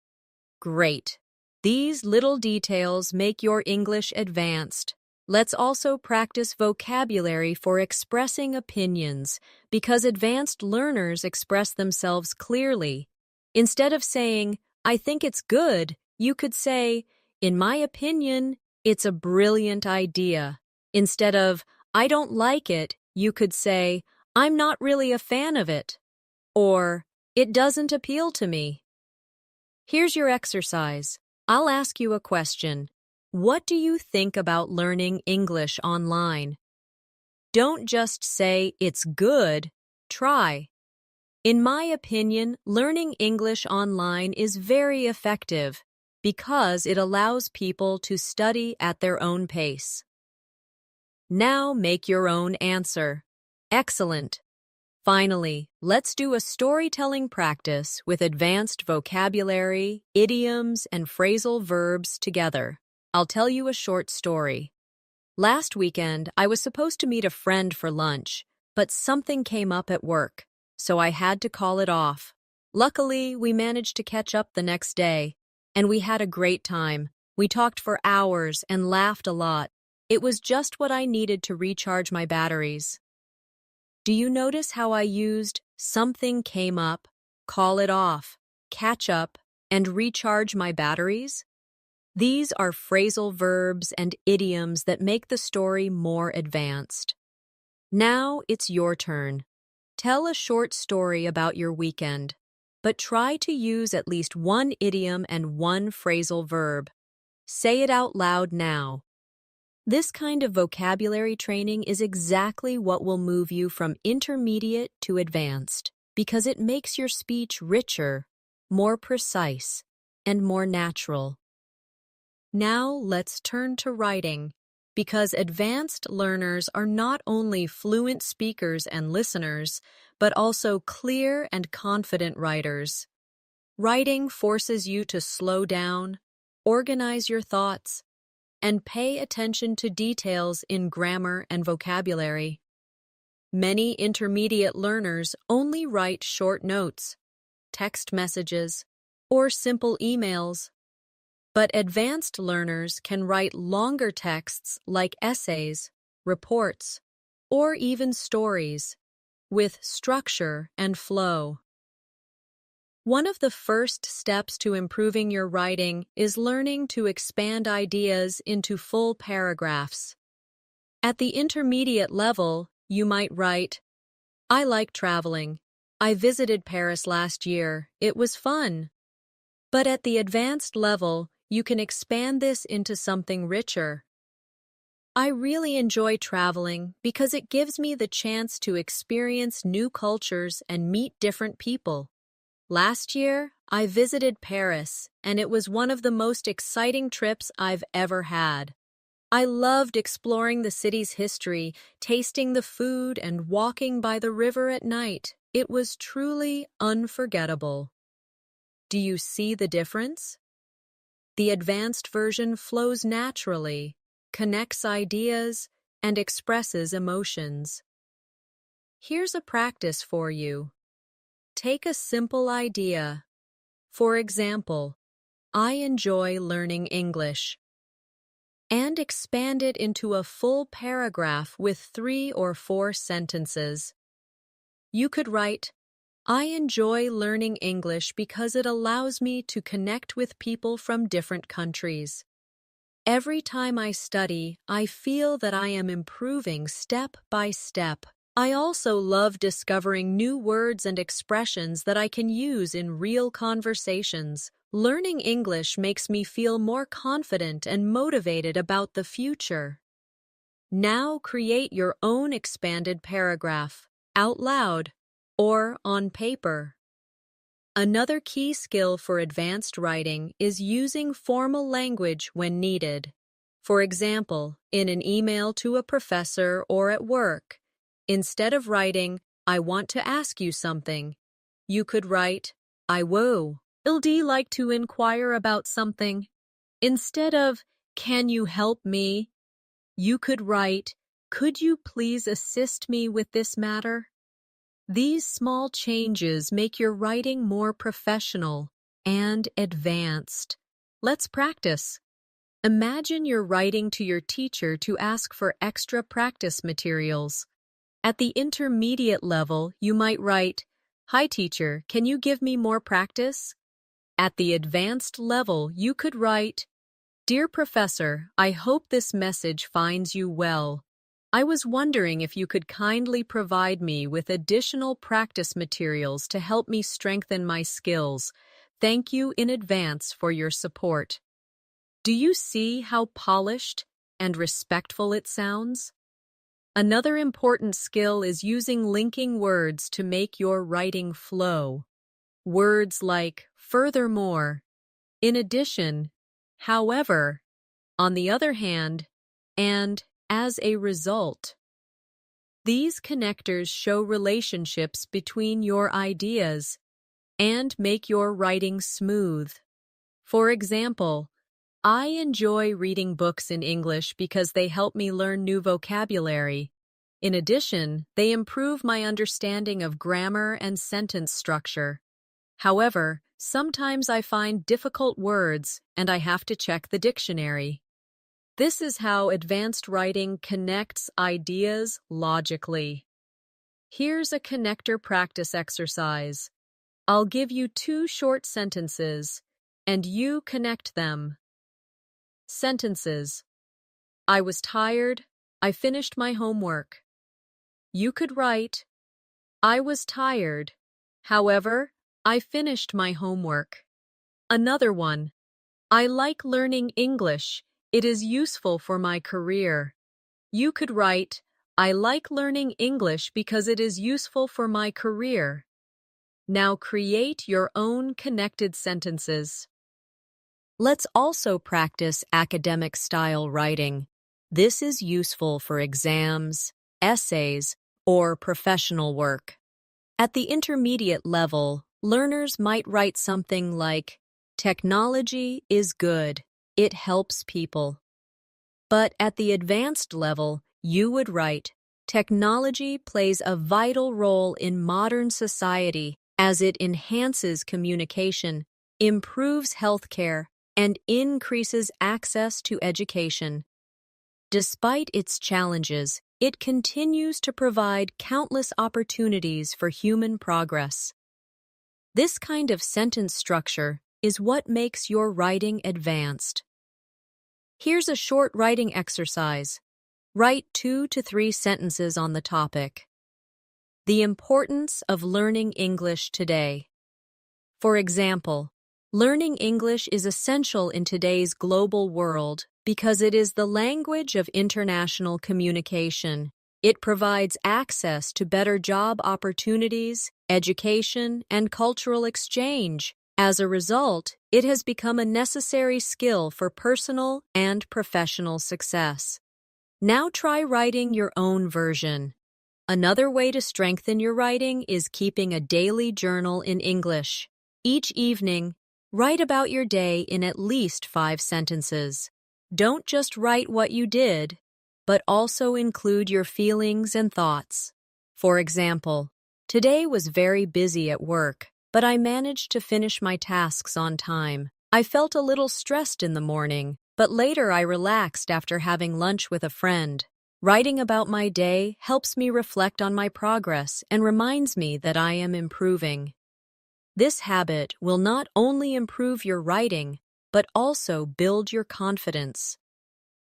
Great. These little details make your English advanced. Let's also practice vocabulary for expressing opinions because advanced learners express themselves clearly. Instead of saying, I think it's good, you could say, in my opinion, it's a brilliant idea. Instead of, I don't like it, you could say, I'm not really a fan of it. Or, it doesn't appeal to me. Here's your exercise. I'll ask you a question. What do you think about learning English online? Don't just say it's good, try. In my opinion, learning English online is very effective because it allows people to study at their own pace. Now make your own answer. Excellent. Finally, let's do a storytelling practice with advanced vocabulary, idioms, and phrasal verbs together. I'll tell you a short story. Last weekend, I was supposed to meet a friend for lunch, but something came up at work, so I had to call it off. Luckily, we managed to catch up the next day, and we had a great time. We talked for hours and laughed a lot. It was just what I needed to recharge my batteries. Do you notice how I used something came up, call it off, catch up, and recharge my batteries? These are phrasal verbs and idioms that make the story more advanced. Now it's your turn. Tell a short story about your weekend, but try to use at least one idiom and one phrasal verb. Say it out loud now. This kind of vocabulary training is exactly what will move you from intermediate to advanced, because it makes your speech richer, more precise, and more natural. Now let's turn to writing, because advanced learners are not only fluent speakers and listeners, but also clear and confident writers. Writing forces you to slow down, organize your thoughts, and pay attention to details in grammar and vocabulary. Many intermediate learners only write short notes, text messages, or simple emails. But advanced learners can write longer texts like essays, reports, or even stories, with structure and flow. One of the first steps to improving your writing is learning to expand ideas into full paragraphs. At the intermediate level, you might write, "I like traveling. I visited Paris last year. It was fun." But at the advanced level, you can expand this into something richer. "I really enjoy traveling because it gives me the chance to experience new cultures and meet different people. Last year, I visited Paris, and it was one of the most exciting trips I've ever had. I loved exploring the city's history, tasting the food, and walking by the river at night. It was truly unforgettable." Do you see the difference? The advanced version flows naturally, connects ideas, and expresses emotions. Here's a practice for you. Take a simple idea. For example, "I enjoy learning English," and expand it into a full paragraph with 3 or 4 sentences. You could write, "I enjoy learning English because it allows me to connect with people from different countries. Every time I study, I feel that I am improving step by step. I also love discovering new words and expressions that I can use in real conversations. Learning English makes me feel more confident and motivated about the future." Now create your own expanded paragraph, out loud or on paper. Another key skill for advanced writing is using formal language when needed. For example, in an email to a professor or at work, instead of writing, "I want to ask you something," you could write, "I would like to inquire about something." Instead of, "Can you help me?" you could write, "Could you please assist me with this matter?" These small changes make your writing more professional and advanced. Let's practice. Imagine you're writing to your teacher to ask for extra practice materials. At the intermediate level, you might write, "Hi teacher, can you give me more practice?" At the advanced level, you could write, "Dear Professor, I hope this message finds you well. I was wondering if you could kindly provide me with additional practice materials to help me strengthen my skills. Thank you in advance for your support." Do you see how polished and respectful it sounds? Another important skill is using linking words to make your writing flow. Words like "furthermore," "in addition," "however," "on the other hand," and "as a result." These connectors show relationships between your ideas and make your writing smooth. For example, "I enjoy reading books in English because they help me learn new vocabulary. In addition, they improve my understanding of grammar and sentence structure. However, sometimes I find difficult words and I have to check the dictionary." This is how advanced writing connects ideas logically. Here's a connector practice exercise. I'll give you 2 short sentences, and you connect them. Sentences: "I was tired. I finished my homework." You could write, I was tired. However, I finished my homework. Another one, I like learning English. It is useful for my career. You could write, I like learning English because it is useful for my career. Now create your own connected sentences. Let's also practice academic-style writing. This is useful for exams, essays, or professional work. At the intermediate level, learners might write something like, technology is good. It helps people. But at the advanced level, you would write, technology plays a vital role in modern society as it enhances communication, improves healthcare, and increases access to education. Despite its challenges, it continues to provide countless opportunities for human progress. This kind of sentence structure is what makes your writing advanced. Here's a short writing exercise. Write 2 to 3 sentences on the topic. The importance of learning English today. For example, learning English is essential in today's global world because it is the language of international communication. It provides access to better job opportunities, education, and cultural exchange. As a result, it has become a necessary skill for personal and professional success. Now try writing your own version. Another way to strengthen your writing is keeping a daily journal in English. Each evening, write about your day in at least 5 sentences. Don't just write what you did, but also include your feelings and thoughts. For example, today was very busy at work, but I managed to finish my tasks on time. I felt a little stressed in the morning, but later I relaxed after having lunch with a friend. Writing about my day helps me reflect on my progress and reminds me that I am improving. This habit will not only improve your writing, but also build your confidence.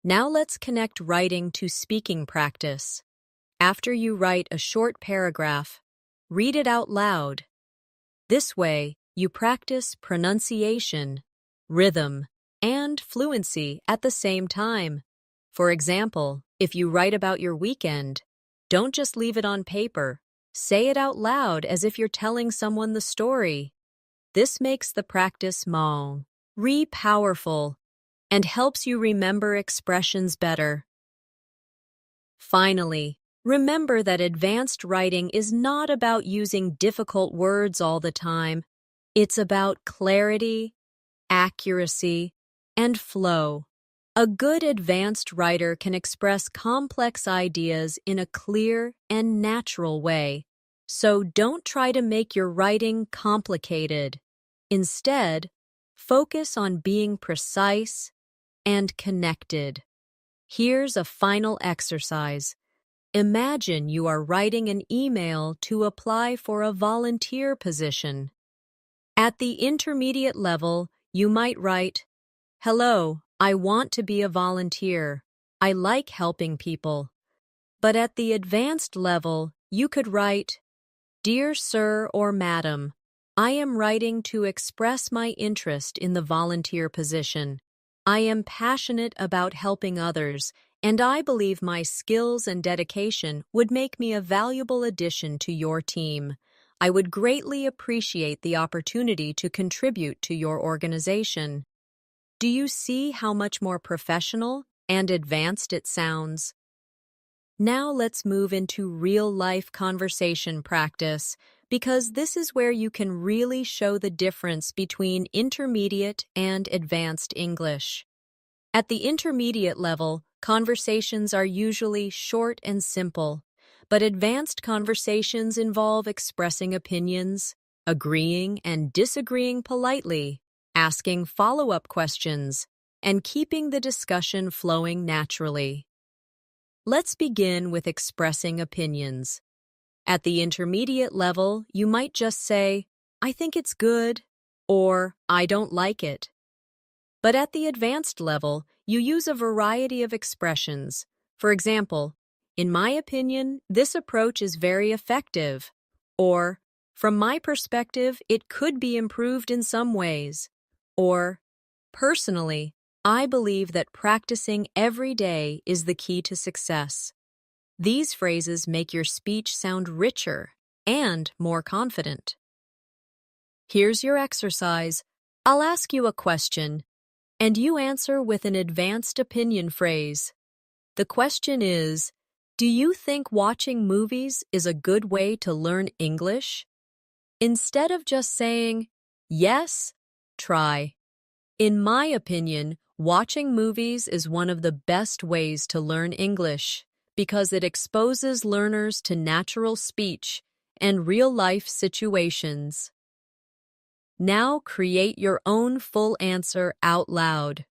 Now let's connect writing to speaking practice. After you write a short paragraph, read it out loud. This way, you practice pronunciation, rhythm, and fluency at the same time. For example, if you write about your weekend, don't just leave it on paper. Say it out loud as if you're telling someone the story. This makes the practice powerful and helps you remember expressions better. Finally, remember that advanced writing is not about using difficult words all the time. It's about clarity, accuracy, and flow. A good advanced writer can express complex ideas in a clear and natural way. So don't try to make your writing complicated. Instead, focus on being precise and connected. Here's a final exercise. Imagine you are writing an email to apply for a volunteer position. At the intermediate level, you might write, Hello, I want to be a volunteer. I like helping people. But at the advanced level, you could write, Dear Sir or Madam, I am writing to express my interest in the volunteer position. I am passionate about helping others, and I believe my skills and dedication would make me a valuable addition to your team. I would greatly appreciate the opportunity to contribute to your organization. Do you see how much more professional and advanced it sounds? Now let's move into real-life conversation practice, because this is where you can really show the difference between intermediate and advanced English. At the intermediate level, conversations are usually short and simple, but advanced conversations involve expressing opinions, agreeing and disagreeing politely, asking follow-up questions, and keeping the discussion flowing naturally. Let's begin with expressing opinions. At the intermediate level, you might just say, I think it's good, or I don't like it. But at the advanced level, you use a variety of expressions. For example, In my opinion, this approach is very effective. Or, from my perspective, it could be improved in some ways. Or, personally, I believe that practicing every day is the key to success. These phrases make your speech sound richer and more confident. Here's your exercise. I'll ask you a question, and you answer with an advanced opinion phrase. The question is, do you think watching movies is a good way to learn English? Instead of just saying, yes, try. In my opinion, watching movies is one of the best ways to learn English because it exposes learners to natural speech and real-life situations. Now create your own full answer out loud.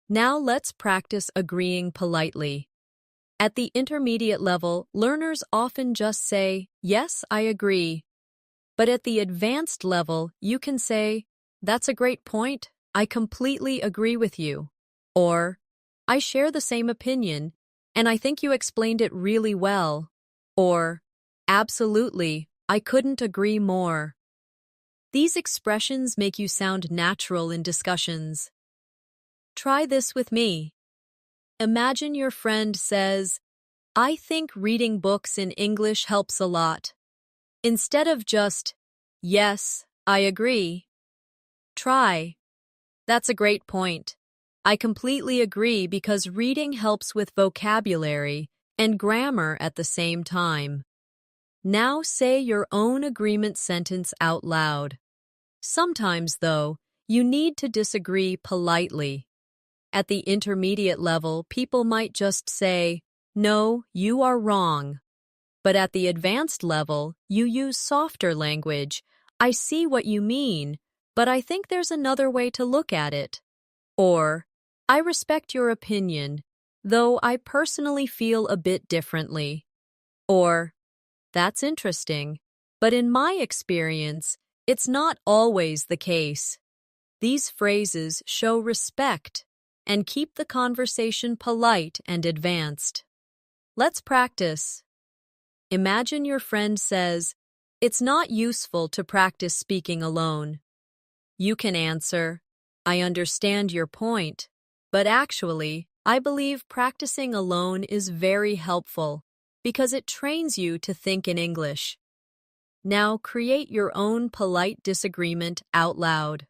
Now let's practice agreeing politely. At the intermediate level, learners often just say, yes, I agree. But at the advanced level, you can say, that's a great point. I completely agree with you. Or, I share the same opinion, and I think you explained it really well. Or, absolutely, I couldn't agree more. These expressions make you sound natural in discussions. Try this with me. Imagine your friend says, I think reading books in English helps a lot. Instead of just, yes, I agree. Try, that's a great point. I completely agree because reading helps with vocabulary and grammar at the same time. Now say your own agreement sentence out loud. Sometimes, though, you need to disagree politely. At the intermediate level, people might just say, no, you are wrong. But at the advanced level, you use softer language. I see what you mean, but I think there's another way to look at it. Or, I respect your opinion, though I personally feel a bit differently. Or, that's interesting, but in my experience, it's not always the case. These phrases show respect and keep the conversation polite and advanced. Let's practice. Imagine your friend says, it's not useful to practice speaking alone. You can answer, I understand your point, but actually, I believe practicing alone is very helpful because it trains you to think in English. Now create your own polite disagreement out loud.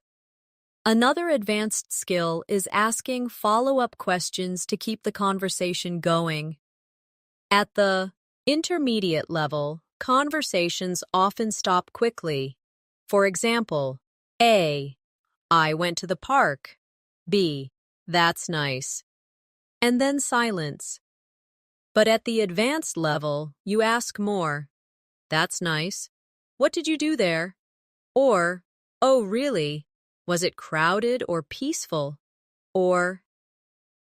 Another advanced skill is asking follow-up questions to keep the conversation going. At the intermediate level, conversations often stop quickly. For example, A, I went to the park. B, that's nice. And then silence. But at the advanced level, you ask more. That's nice. What did you do there? Or, oh, really? Was it crowded or peaceful? Or,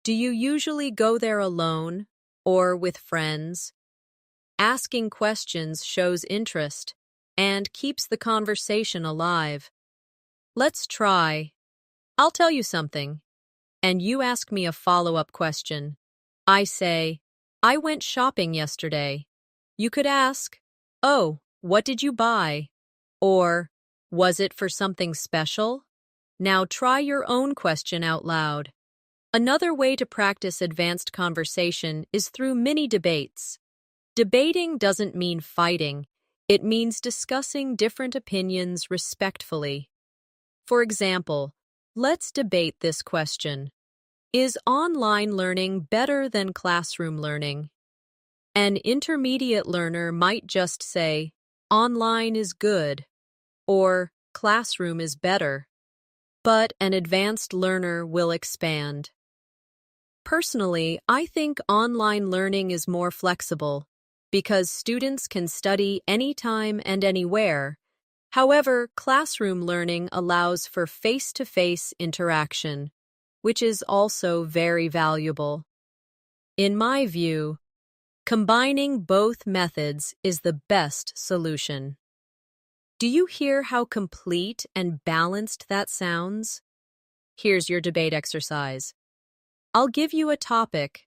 do you usually go there alone or with friends? Asking questions shows interest and keeps the conversation alive. Let's try. I'll tell you something, and you ask me a follow-up question. I say, I went shopping yesterday. You could ask, oh, what did you buy? Or, was it for something special? Now try your own question out loud. Another way to practice advanced conversation is through mini debates. Debating doesn't mean fighting. It means discussing different opinions respectfully. For example, let's debate this question. Is online learning better than classroom learning? An intermediate learner might just say, online is good, or classroom is better. But an advanced learner will expand. Personally, I think online learning is more flexible because students can study anytime and anywhere. However, classroom learning allows for face-to-face interaction, which is also very valuable. In my view, combining both methods is the best solution. Do you hear how complete and balanced that sounds? Here's your debate exercise. I'll give you a topic,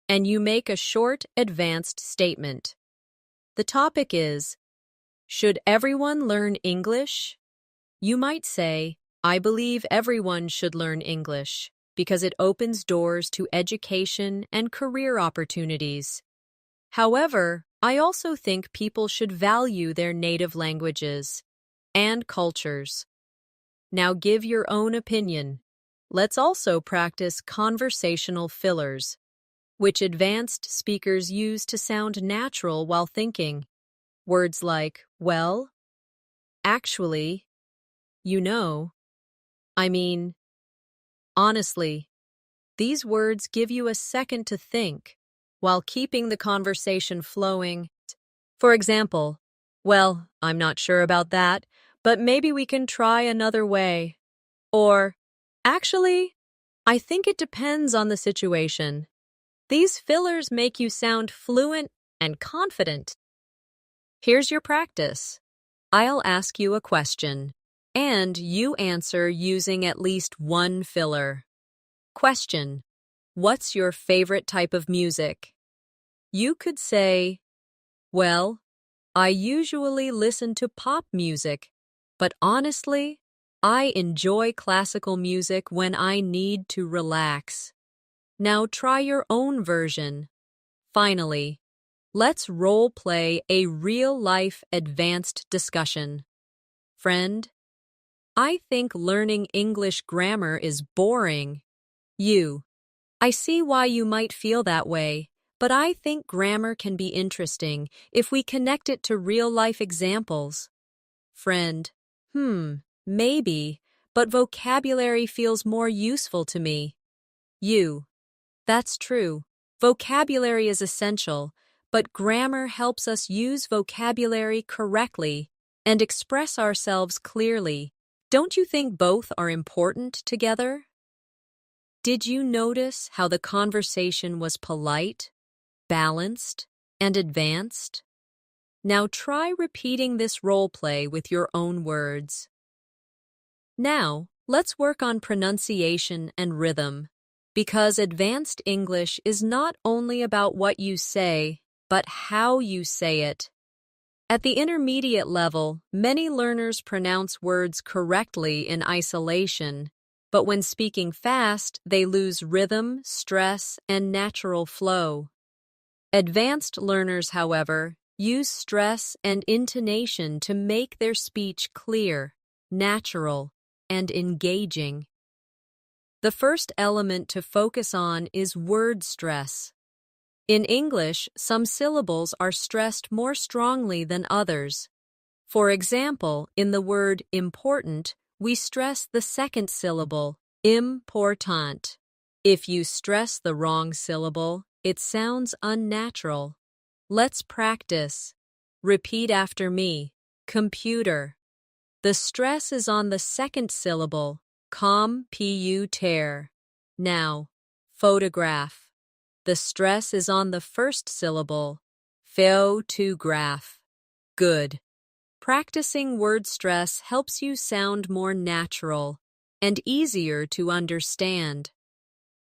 and you make a short, advanced statement. The topic is, should everyone learn English? You might say, I believe everyone should learn English because it opens doors to education and career opportunities. However, I also think people should value their native languages and cultures. Now give your own opinion. Let's also practice conversational fillers, which advanced speakers use to sound natural while thinking. Words like, well, actually, you know, I mean, honestly. These words give you a second to think while keeping the conversation flowing. For example, well, I'm not sure about that, but maybe we can try another way. Or, actually, I think it depends on the situation. These fillers make you sound fluent and confident. Here's your practice. I'll ask you a question, and you answer using at least one filler. Question: what's your favorite type of music? You could say, well, I usually listen to pop music, but honestly, I enjoy classical music when I need to relax. Now try your own version. Finally, let's role play a real-life advanced discussion. Friend, I think learning English grammar is boring. I see why you might feel that way, but I think grammar can be interesting if we connect it to real-life examples. Friend, maybe, but vocabulary feels more useful to me. That's true. Vocabulary is essential, but grammar helps us use vocabulary correctly and express ourselves clearly. Don't you think both are important together? Did you notice how the conversation was polite, balanced, and advanced? Now try repeating this role play with your own words. Now, let's work on pronunciation and rhythm, because advanced English is not only about what you say, but how you say it. At the intermediate level, many learners pronounce words correctly in isolation, but when speaking fast, they lose rhythm, stress, and natural flow. Advanced learners, however, use stress and intonation to make their speech clear, natural, and engaging. The first element to focus on is word stress. In English, some syllables are stressed more strongly than others. For example, in the word important, we stress the second syllable, important. If you stress the wrong syllable, it sounds unnatural. Let's practice. Repeat after me. Computer. The stress is on the second syllable, computer. Now, photograph. The stress is on the first syllable, photograph. Good. Practicing word stress helps you sound more natural and easier to understand.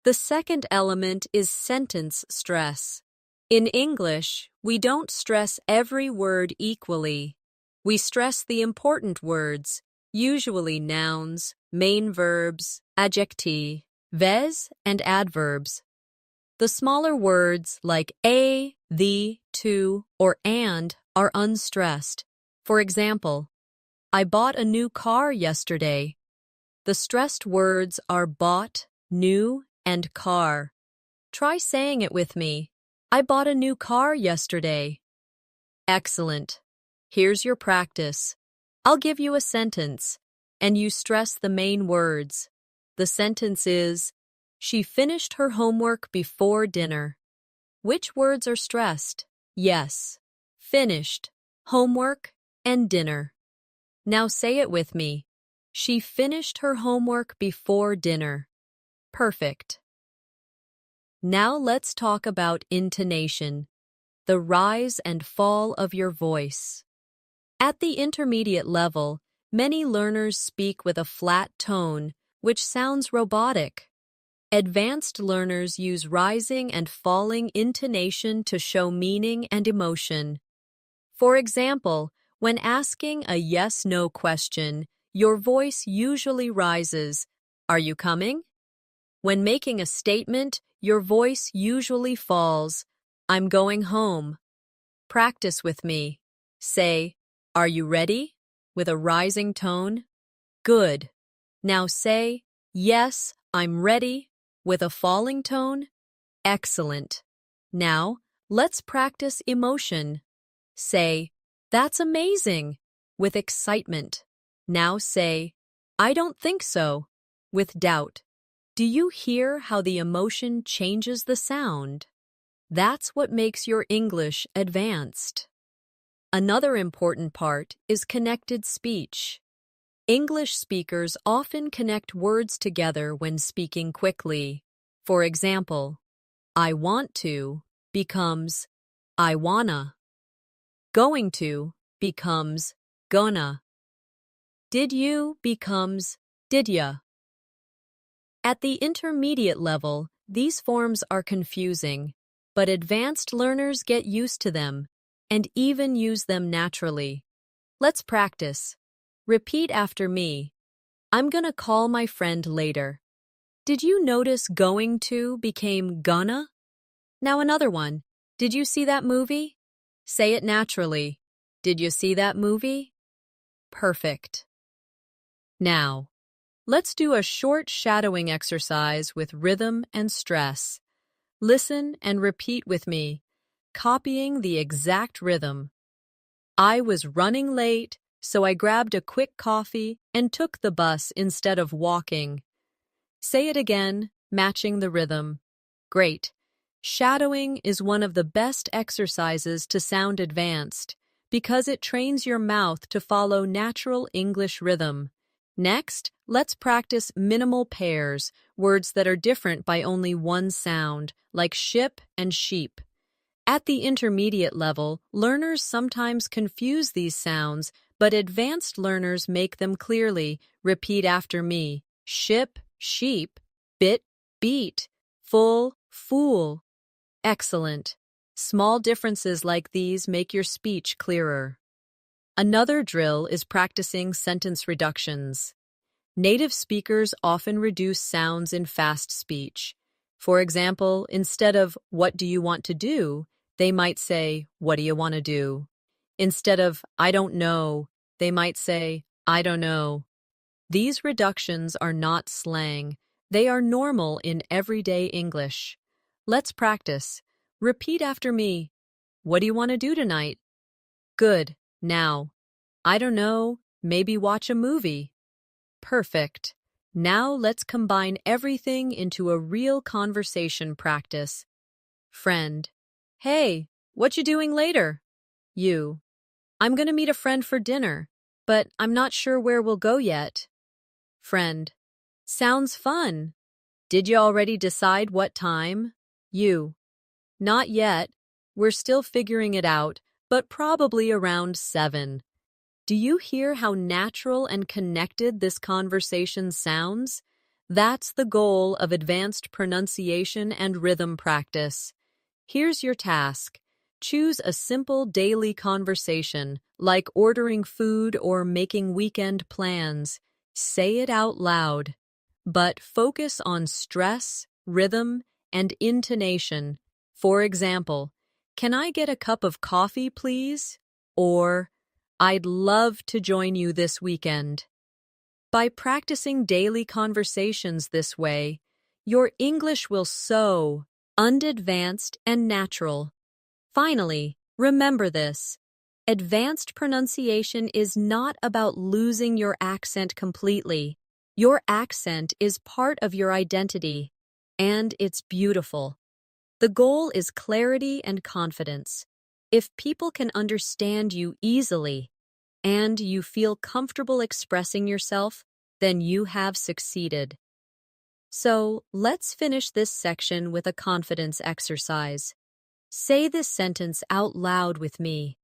The second element is sentence stress. In English, we don't stress every word equally. We stress the important words, usually nouns, main verbs, adjectives, and adverbs. The smaller words like a, the, to, or and are unstressed. For example, I bought a new car yesterday. The stressed words are bought, new, and car. Try saying it with me. I bought a new car yesterday. Excellent. Here's your practice. I'll give you a sentence, and you stress the main words. The sentence is, she finished her homework before dinner. Which words are stressed? Yes. Finished, homework, and dinner. Now say it with me. She finished her homework before dinner. Perfect. Now let's talk about intonation, the rise and fall of your voice. At the intermediate level, many learners speak with a flat tone, which sounds robotic. Advanced learners use rising and falling intonation to show meaning and emotion. For example, when asking a yes-no question, your voice usually rises. Are you coming? When making a statement, your voice usually falls. I'm going home. Practice with me. Say, are you ready? With a rising tone. Good. Now say, yes, I'm ready. With a falling tone. Excellent. Now, let's practice emotion. Say, that's amazing. With excitement. Now say, I don't think so. With doubt. Do you hear how the emotion changes the sound? That's what makes your English advanced. Another important part is connected speech. English speakers often connect words together when speaking quickly. For example, I want to becomes I wanna. Going to becomes gonna. Did you becomes did ya. At the intermediate level, these forms are confusing, but advanced learners get used to them and even use them naturally. Let's practice. Repeat after me. I'm gonna call my friend later. Did you notice going to became gonna? Now another one. Did you see that movie? Say it naturally. Did you see that movie? Perfect. Now, let's do a short shadowing exercise with rhythm and stress. Listen and repeat with me, copying the exact rhythm. I was running late, so I grabbed a quick coffee and took the bus instead of walking. Say it again, matching the rhythm. Great. Shadowing is one of the best exercises to sound advanced because it trains your mouth to follow natural English rhythm. Next, let's practice minimal pairs, words that are different by only one sound, like ship and sheep. At the intermediate level, learners sometimes confuse these sounds, but advanced learners make them clearly. Repeat after me. Ship, sheep, bit, beat, full, fool. Excellent. Small differences like these make your speech clearer. Another drill is practicing sentence reductions. Native speakers often reduce sounds in fast speech. For example, instead of "What do you want to do?" they might say, "What do you want to do?" Instead of "I don't know," they might say, "I don't know." These reductions are not slang. They are normal in everyday English. Let's practice. Repeat after me. What do you want to do tonight? Good. Now. I don't know. Maybe watch a movie. Perfect. Now let's combine everything into a real conversation practice. Friend. Hey, what you doing later? You. I'm gonna meet a friend for dinner, but I'm not sure where we'll go yet. Friend. Sounds fun. Did you already decide what time? You. Not yet. We're still figuring it out, but probably around 7. Do you hear how natural and connected this conversation sounds? That's the goal of advanced pronunciation and rhythm practice. Here's your task. Choose a simple daily conversation, like ordering food or making weekend plans. Say it out loud. But focus on stress, rhythm, and intonation. For example, can I get a cup of coffee, please? Or, I'd love to join you this weekend. By practicing daily conversations this way, your English will so unadvanced and natural. Finally, remember this. Advanced pronunciation is not about losing your accent completely. Your accent is part of your identity, and it's beautiful. The goal is clarity and confidence. If people can understand you easily and you feel comfortable expressing yourself, then you have succeeded. So, let's finish this section with a confidence exercise. Say this sentence out loud with me.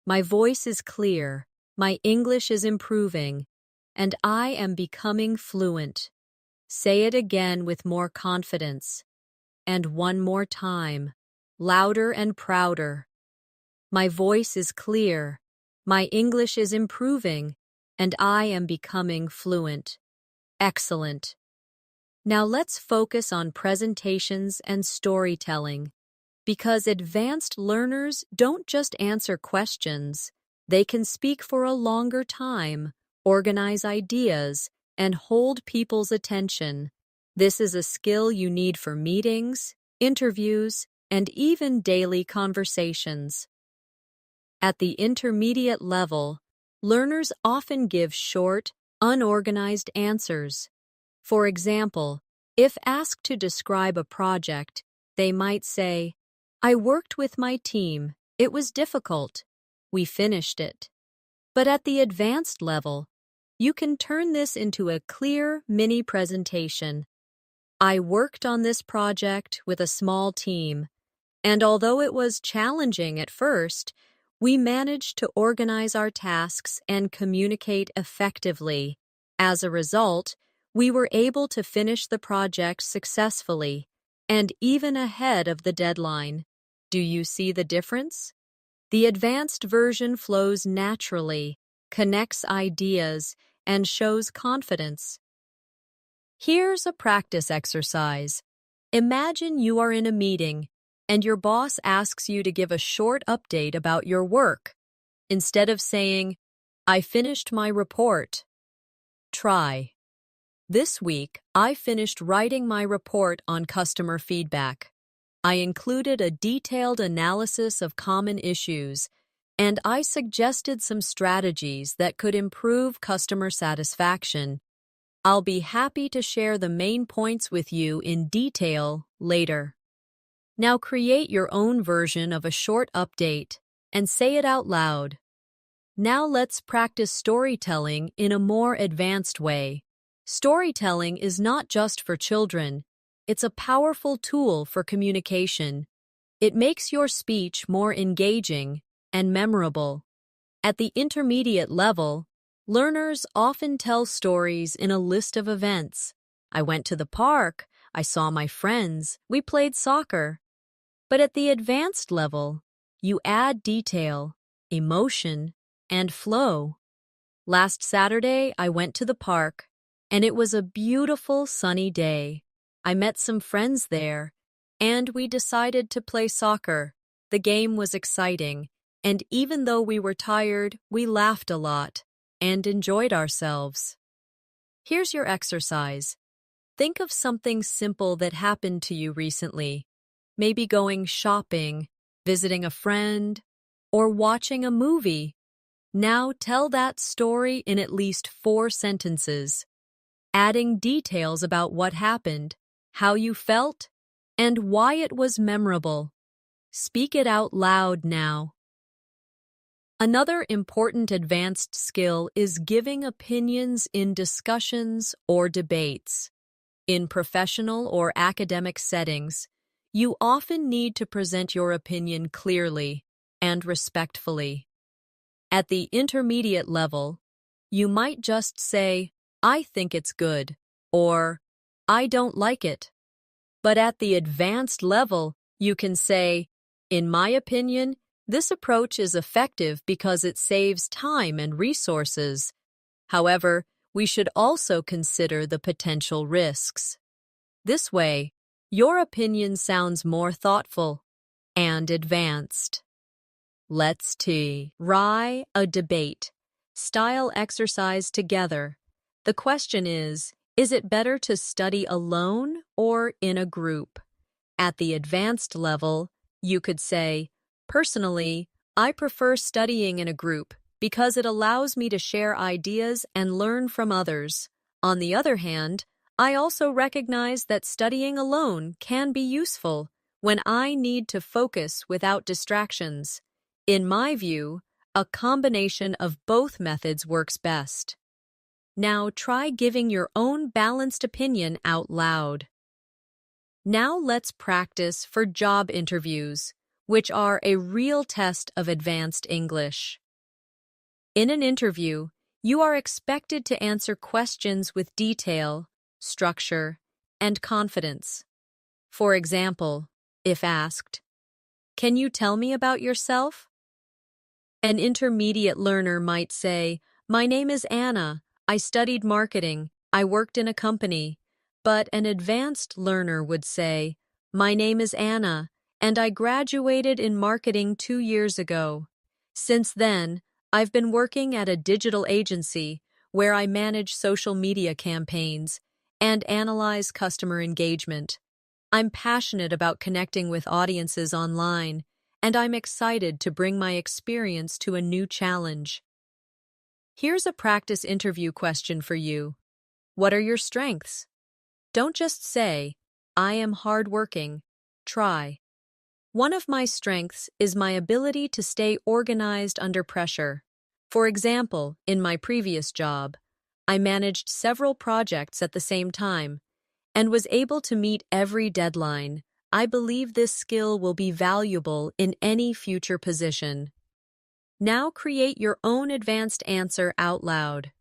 My voice is clear, my English is improving, and I am becoming fluent. Say it again with more confidence. And one more time, louder and prouder. My voice is clear, my English is improving, and I am becoming fluent. Excellent. Now let's focus on presentations and storytelling, because advanced learners don't just answer questions, they can speak for a longer time, organize ideas, and hold people's attention. This is a skill you need for meetings, interviews, and even daily conversations. At the intermediate level, learners often give short, unorganized answers. For example, if asked to describe a project, they might say, "I worked with my team. It was difficult. We finished it." But at the advanced level, you can turn this into a clear mini presentation. I worked on this project with a small team, and although it was challenging at first, we managed to organize our tasks and communicate effectively. As a result, we were able to finish the project successfully, and even ahead of the deadline. Do you see the difference? The advanced version flows naturally, connects ideas, and shows confidence. Here's a practice exercise. Imagine you are in a meeting, and your boss asks you to give a short update about your work. Instead of saying, "I finished my report," try, "This week, I finished writing my report on customer feedback. I included a detailed analysis of common issues, and I suggested some strategies that could improve customer satisfaction. I'll be happy to share the main points with you in detail later." Now create your own version of a short update and say it out loud. Now let's practice storytelling in a more advanced way. Storytelling is not just for children. It's a powerful tool for communication. It makes your speech more engaging and memorable. At the intermediate level, learners often tell stories in a list of events. I went to the park, I saw my friends, we played soccer. But at the advanced level, you add detail, emotion, and flow. Last Saturday, I went to the park, and it was a beautiful sunny day. I met some friends there, and we decided to play soccer. The game was exciting, and even though we were tired, we laughed a lot and enjoyed ourselves. Here's your exercise. Think of something simple that happened to you recently. Maybe going shopping, visiting a friend, or watching a movie. Now tell that story in at least 4 sentences, adding details about what happened, how you felt, and why it was memorable. Speak it out loud now. Another important advanced skill is giving opinions in discussions or debates. In professional or academic settings, you often need to present your opinion clearly and respectfully. At the intermediate level, you might just say, "I think it's good," or "I don't like it." But at the advanced level, you can say, "In my opinion, this approach is effective because it saves time and resources. However, we should also consider the potential risks." This way, your opinion sounds more thoughtful and advanced. Let's try a debate style exercise together. The question is it better to study alone or in a group? At the advanced level, you could say, "Personally, I prefer studying in a group because it allows me to share ideas and learn from others. On the other hand, I also recognize that studying alone can be useful when I need to focus without distractions. In my view, a combination of both methods works best." Now try giving your own balanced opinion out loud. Now let's practice for job interviews, which are a real test of advanced English. In an interview, you are expected to answer questions with detail, structure, and confidence. For example, if asked, "Can you tell me about yourself?" An intermediate learner might say, "My name is Anna. I studied marketing. I worked in a company." But an advanced learner would say, "My name is Anna, and I graduated in marketing 2 years ago. Since then, I've been working at a digital agency where I manage social media campaigns and analyze customer engagement. I'm passionate about connecting with audiences online, and I'm excited to bring my experience to a new challenge." Here's a practice interview question for you. What are your strengths? Don't just say, "I am hardworking." Try, "One of my strengths is my ability to stay organized under pressure. For example, in my previous job, I managed several projects at the same time and was able to meet every deadline. I believe this skill will be valuable in any future position." Now create your own advanced answer out loud.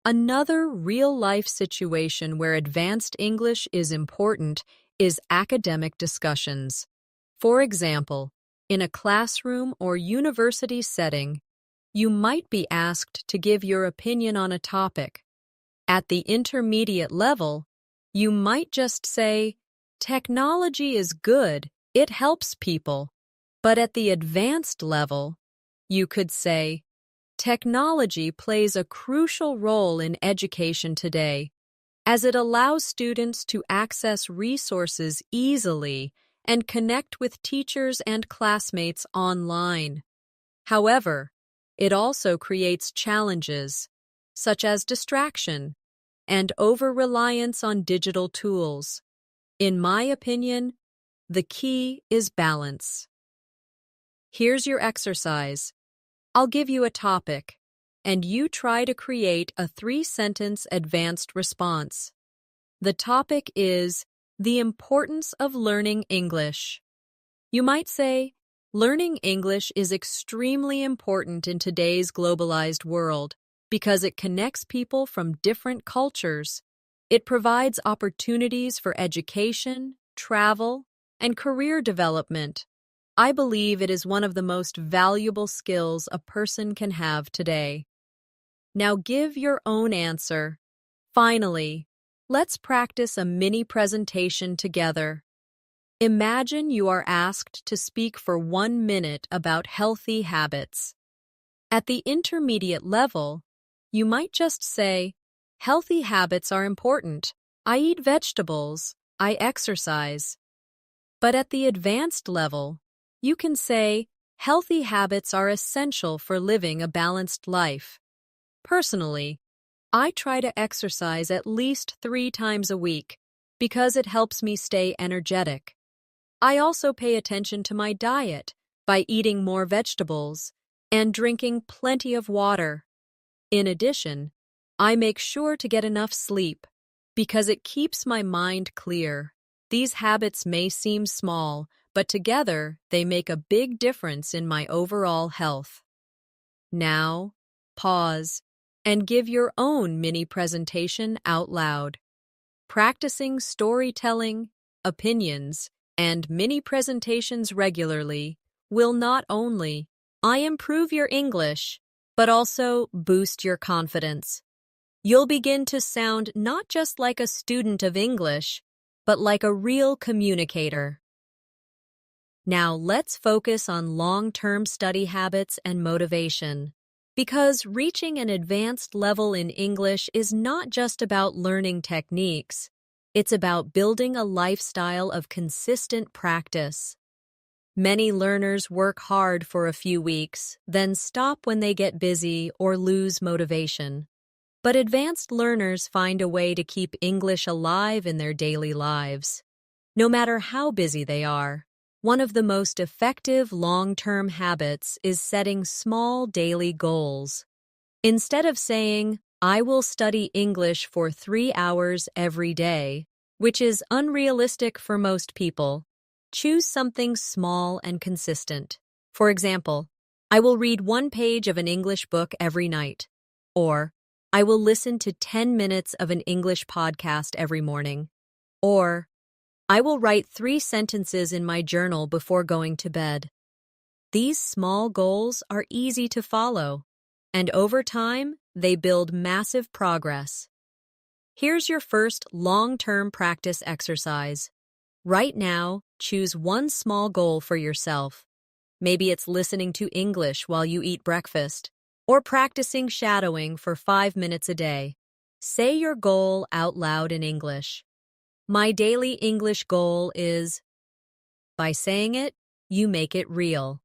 Another real-life situation where advanced English is important is academic discussions. For example, in a classroom or university setting, you might be asked to give your opinion on a topic. At the intermediate level, you might just say, "Technology is good, it helps people." But at the advanced level, you could say, "Technology plays a crucial role in education today, as it allows students to access resources easily and connect with teachers and classmates online. However, it also creates challenges, such as distraction and over-reliance on digital tools. In my opinion, the key is balance." Here's your exercise. I'll give you a topic, and you try to create a 3-sentence advanced response. The topic is the importance of learning English. You might say, "Learning English is extremely important in today's globalized world because it connects people from different cultures. It provides opportunities for education, travel, and career development. I believe it is one of the most valuable skills a person can have today." Now give your own answer. Finally, let's practice a mini presentation together. Imagine you are asked to speak for 1 minute about healthy habits. At the intermediate level, you might just say, "Healthy habits are important. I eat vegetables. I exercise." But at the advanced level, you can say, "Healthy habits are essential for living a balanced life. Personally, I try to exercise at least 3 times a week because it helps me stay energetic. I also pay attention to my diet by eating more vegetables and drinking plenty of water. In addition, I make sure to get enough sleep because it keeps my mind clear." These habits may seem small, but together they make a big difference in my overall health. Now, pause and give your own mini presentation out loud. Practicing storytelling, opinions, and mini presentations regularly will not only improve your English, but also boost your confidence. You'll begin to sound not just like a student of English, but like a real communicator. Now let's focus on long-term study habits and motivation. Because reaching an advanced level in English is not just about learning techniques, it's about building a lifestyle of consistent practice. Many learners work hard for a few weeks, then stop when they get busy or lose motivation. But advanced learners find a way to keep English alive in their daily lives. No matter how busy they are, one of the most effective long-term habits is setting small daily goals. Instead of saying, "I will study English for 3 hours every day," which is unrealistic for most people, choose something small and consistent. For example, "I will read 1 page of an English book every night," or I will listen to 10 minutes of an English podcast every morning. Or, I will write 3 sentences in my journal before going to bed. These small goals are easy to follow, and over time, they build massive progress. Here's your first long-term practice exercise. Right now, choose one small goal for yourself. Maybe it's listening to English while you eat breakfast, or practicing shadowing for 5 minutes a day. Say your goal out loud in English. My daily English goal is... By saying it, you make it real.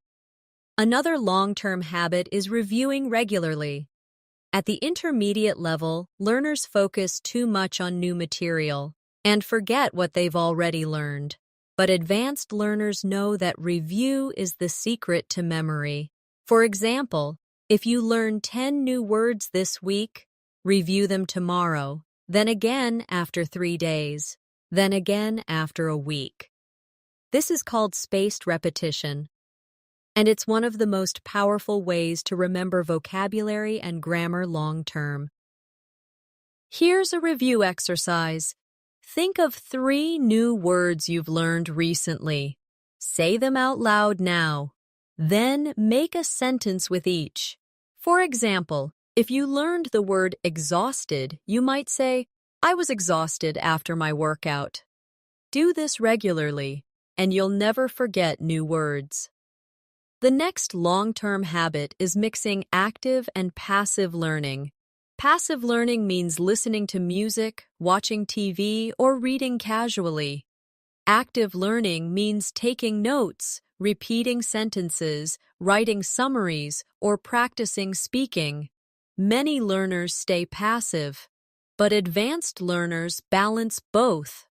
Another long-term habit is reviewing regularly. At the intermediate level, learners focus too much on new material and forget what they've already learned. But advanced learners know that review is the secret to memory. For example, if you learn 10 new words this week, review them tomorrow, then again after 3 days, then again after a week. This is called spaced repetition, and it's one of the most powerful ways to remember vocabulary and grammar long-term. Here's a review exercise. Think of 3 new words you've learned recently. Say them out loud now. Then make a sentence with each. For example, if you learned the word exhausted, you might say, I was exhausted after my workout. Do this regularly, and you'll never forget new words. The next long-term habit is mixing active and passive learning. Passive learning means listening to music, watching TV, or reading casually. Active learning means taking notes, repeating sentences, writing summaries, or practicing speaking. Many learners stay passive, but advanced learners balance both.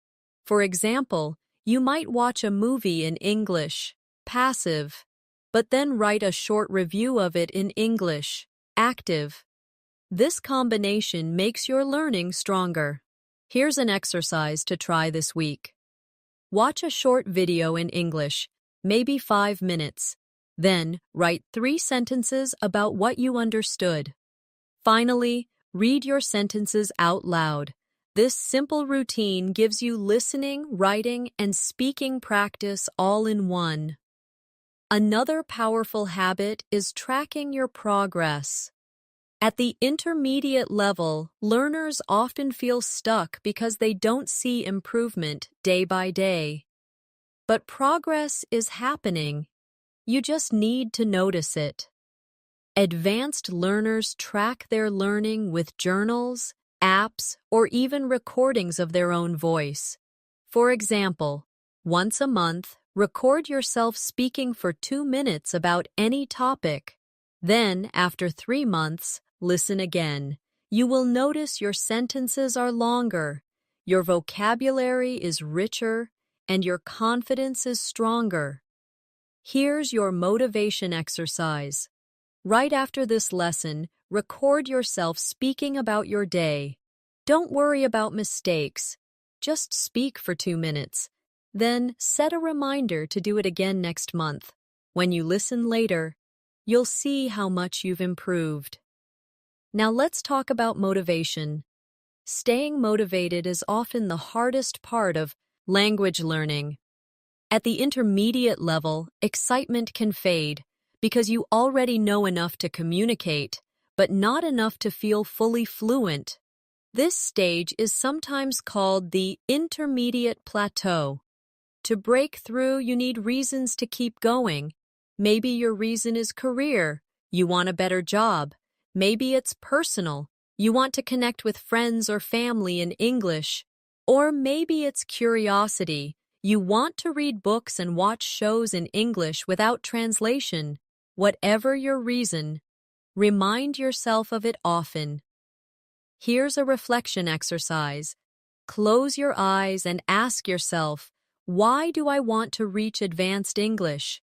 For example, you might watch a movie in English, passive, but then write a short review of it in English, active. This combination makes your learning stronger. Here's an exercise to try this week. Watch a short video in English, maybe 5 minutes. Then, write 3 sentences about what you understood. Finally, read your sentences out loud. This simple routine gives you listening, writing, and speaking practice all in one. Another powerful habit is tracking your progress. At the intermediate level, learners often feel stuck because they don't see improvement day by day. But progress is happening. You just need to notice it. Advanced learners track their learning with journals, apps, or even recordings of their own voice. For example, once a month, record yourself speaking for 2 minutes about any topic. Then, after 3 months, listen again. You will notice your sentences are longer, your vocabulary is richer, and your confidence is stronger. Here's your motivation exercise. Right after this lesson, record yourself speaking about your day. Don't worry about mistakes. Just speak for 2 minutes. Then set a reminder to do it again next month. When you listen later, you'll see how much you've improved. Now let's talk about motivation. Staying motivated is often the hardest part of language learning. At the intermediate level, excitement can fade because you already know enough to communicate, but not enough to feel fully fluent. This stage is sometimes called the intermediate plateau. To break through, you need reasons to keep going. Maybe your reason is career. You want a better job. Maybe it's personal. You want to connect with friends or family in English. Or maybe it's curiosity. You want to read books and watch shows in English without translation. Whatever your reason, remind yourself of it often. Here's a reflection exercise. Close your eyes and ask yourself, why do I want to reach advanced English?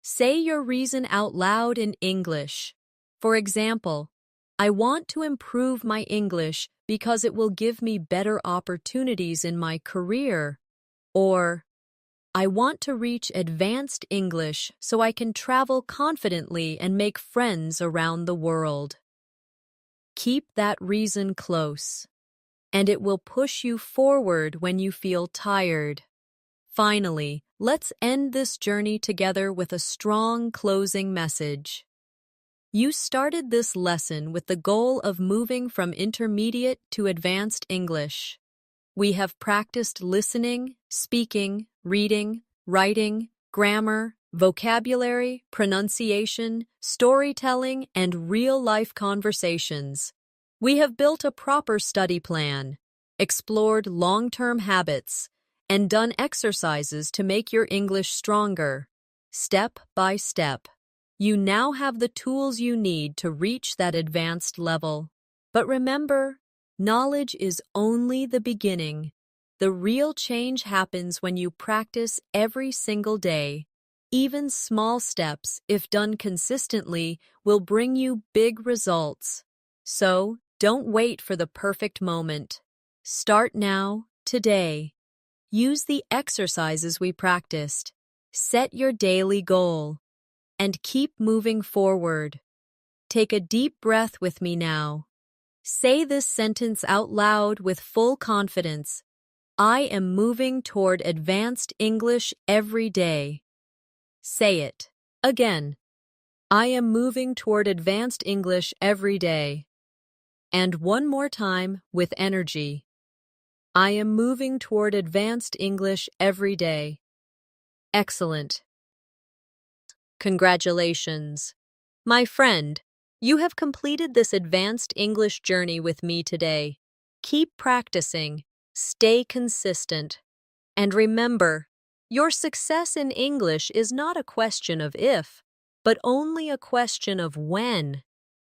Say your reason out loud in English. For example, I want to improve my English because it will give me better opportunities in my career. Or, I want to reach advanced English so I can travel confidently and make friends around the world. Keep that reason close, and it will push you forward when you feel tired. Finally, let's end this journey together with a strong closing message. You started this lesson with the goal of moving from intermediate to advanced English. We have practiced listening, speaking, reading, writing, grammar, vocabulary, pronunciation, storytelling, and real-life conversations. We have built a proper study plan, explored long-term habits, and done exercises to make your English stronger. Step by step, you now have the tools you need to reach that advanced level. But remember, knowledge is only the beginning. The real change happens when you practice every single day. Even small steps, if done consistently, will bring you big results. So, don't wait for the perfect moment. Start now, today. Use the exercises we practiced. Set your daily goal. And keep moving forward. Take a deep breath with me now. Say this sentence out loud with full confidence. I am moving toward advanced English every day. Say it. Again. I am moving toward advanced English every day. And one more time with energy. I am moving toward advanced English every day. Excellent. Congratulations. My friend, you have completed this advanced English journey with me today. Keep practicing, stay consistent, and remember, your success in English is not a question of if, but only a question of when.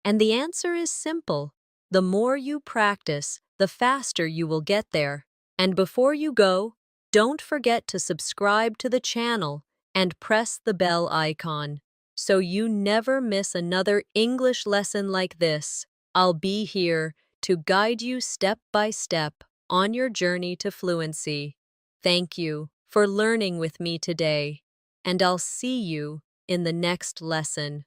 And the answer is simple. The more you practice, the faster you will get there. And before you go, don't forget to subscribe to the channel and press the bell icon so you never miss another English lesson like this. I'll be here to guide you step by step on your journey to fluency. Thank you for learning with me today, and I'll see you in the next lesson.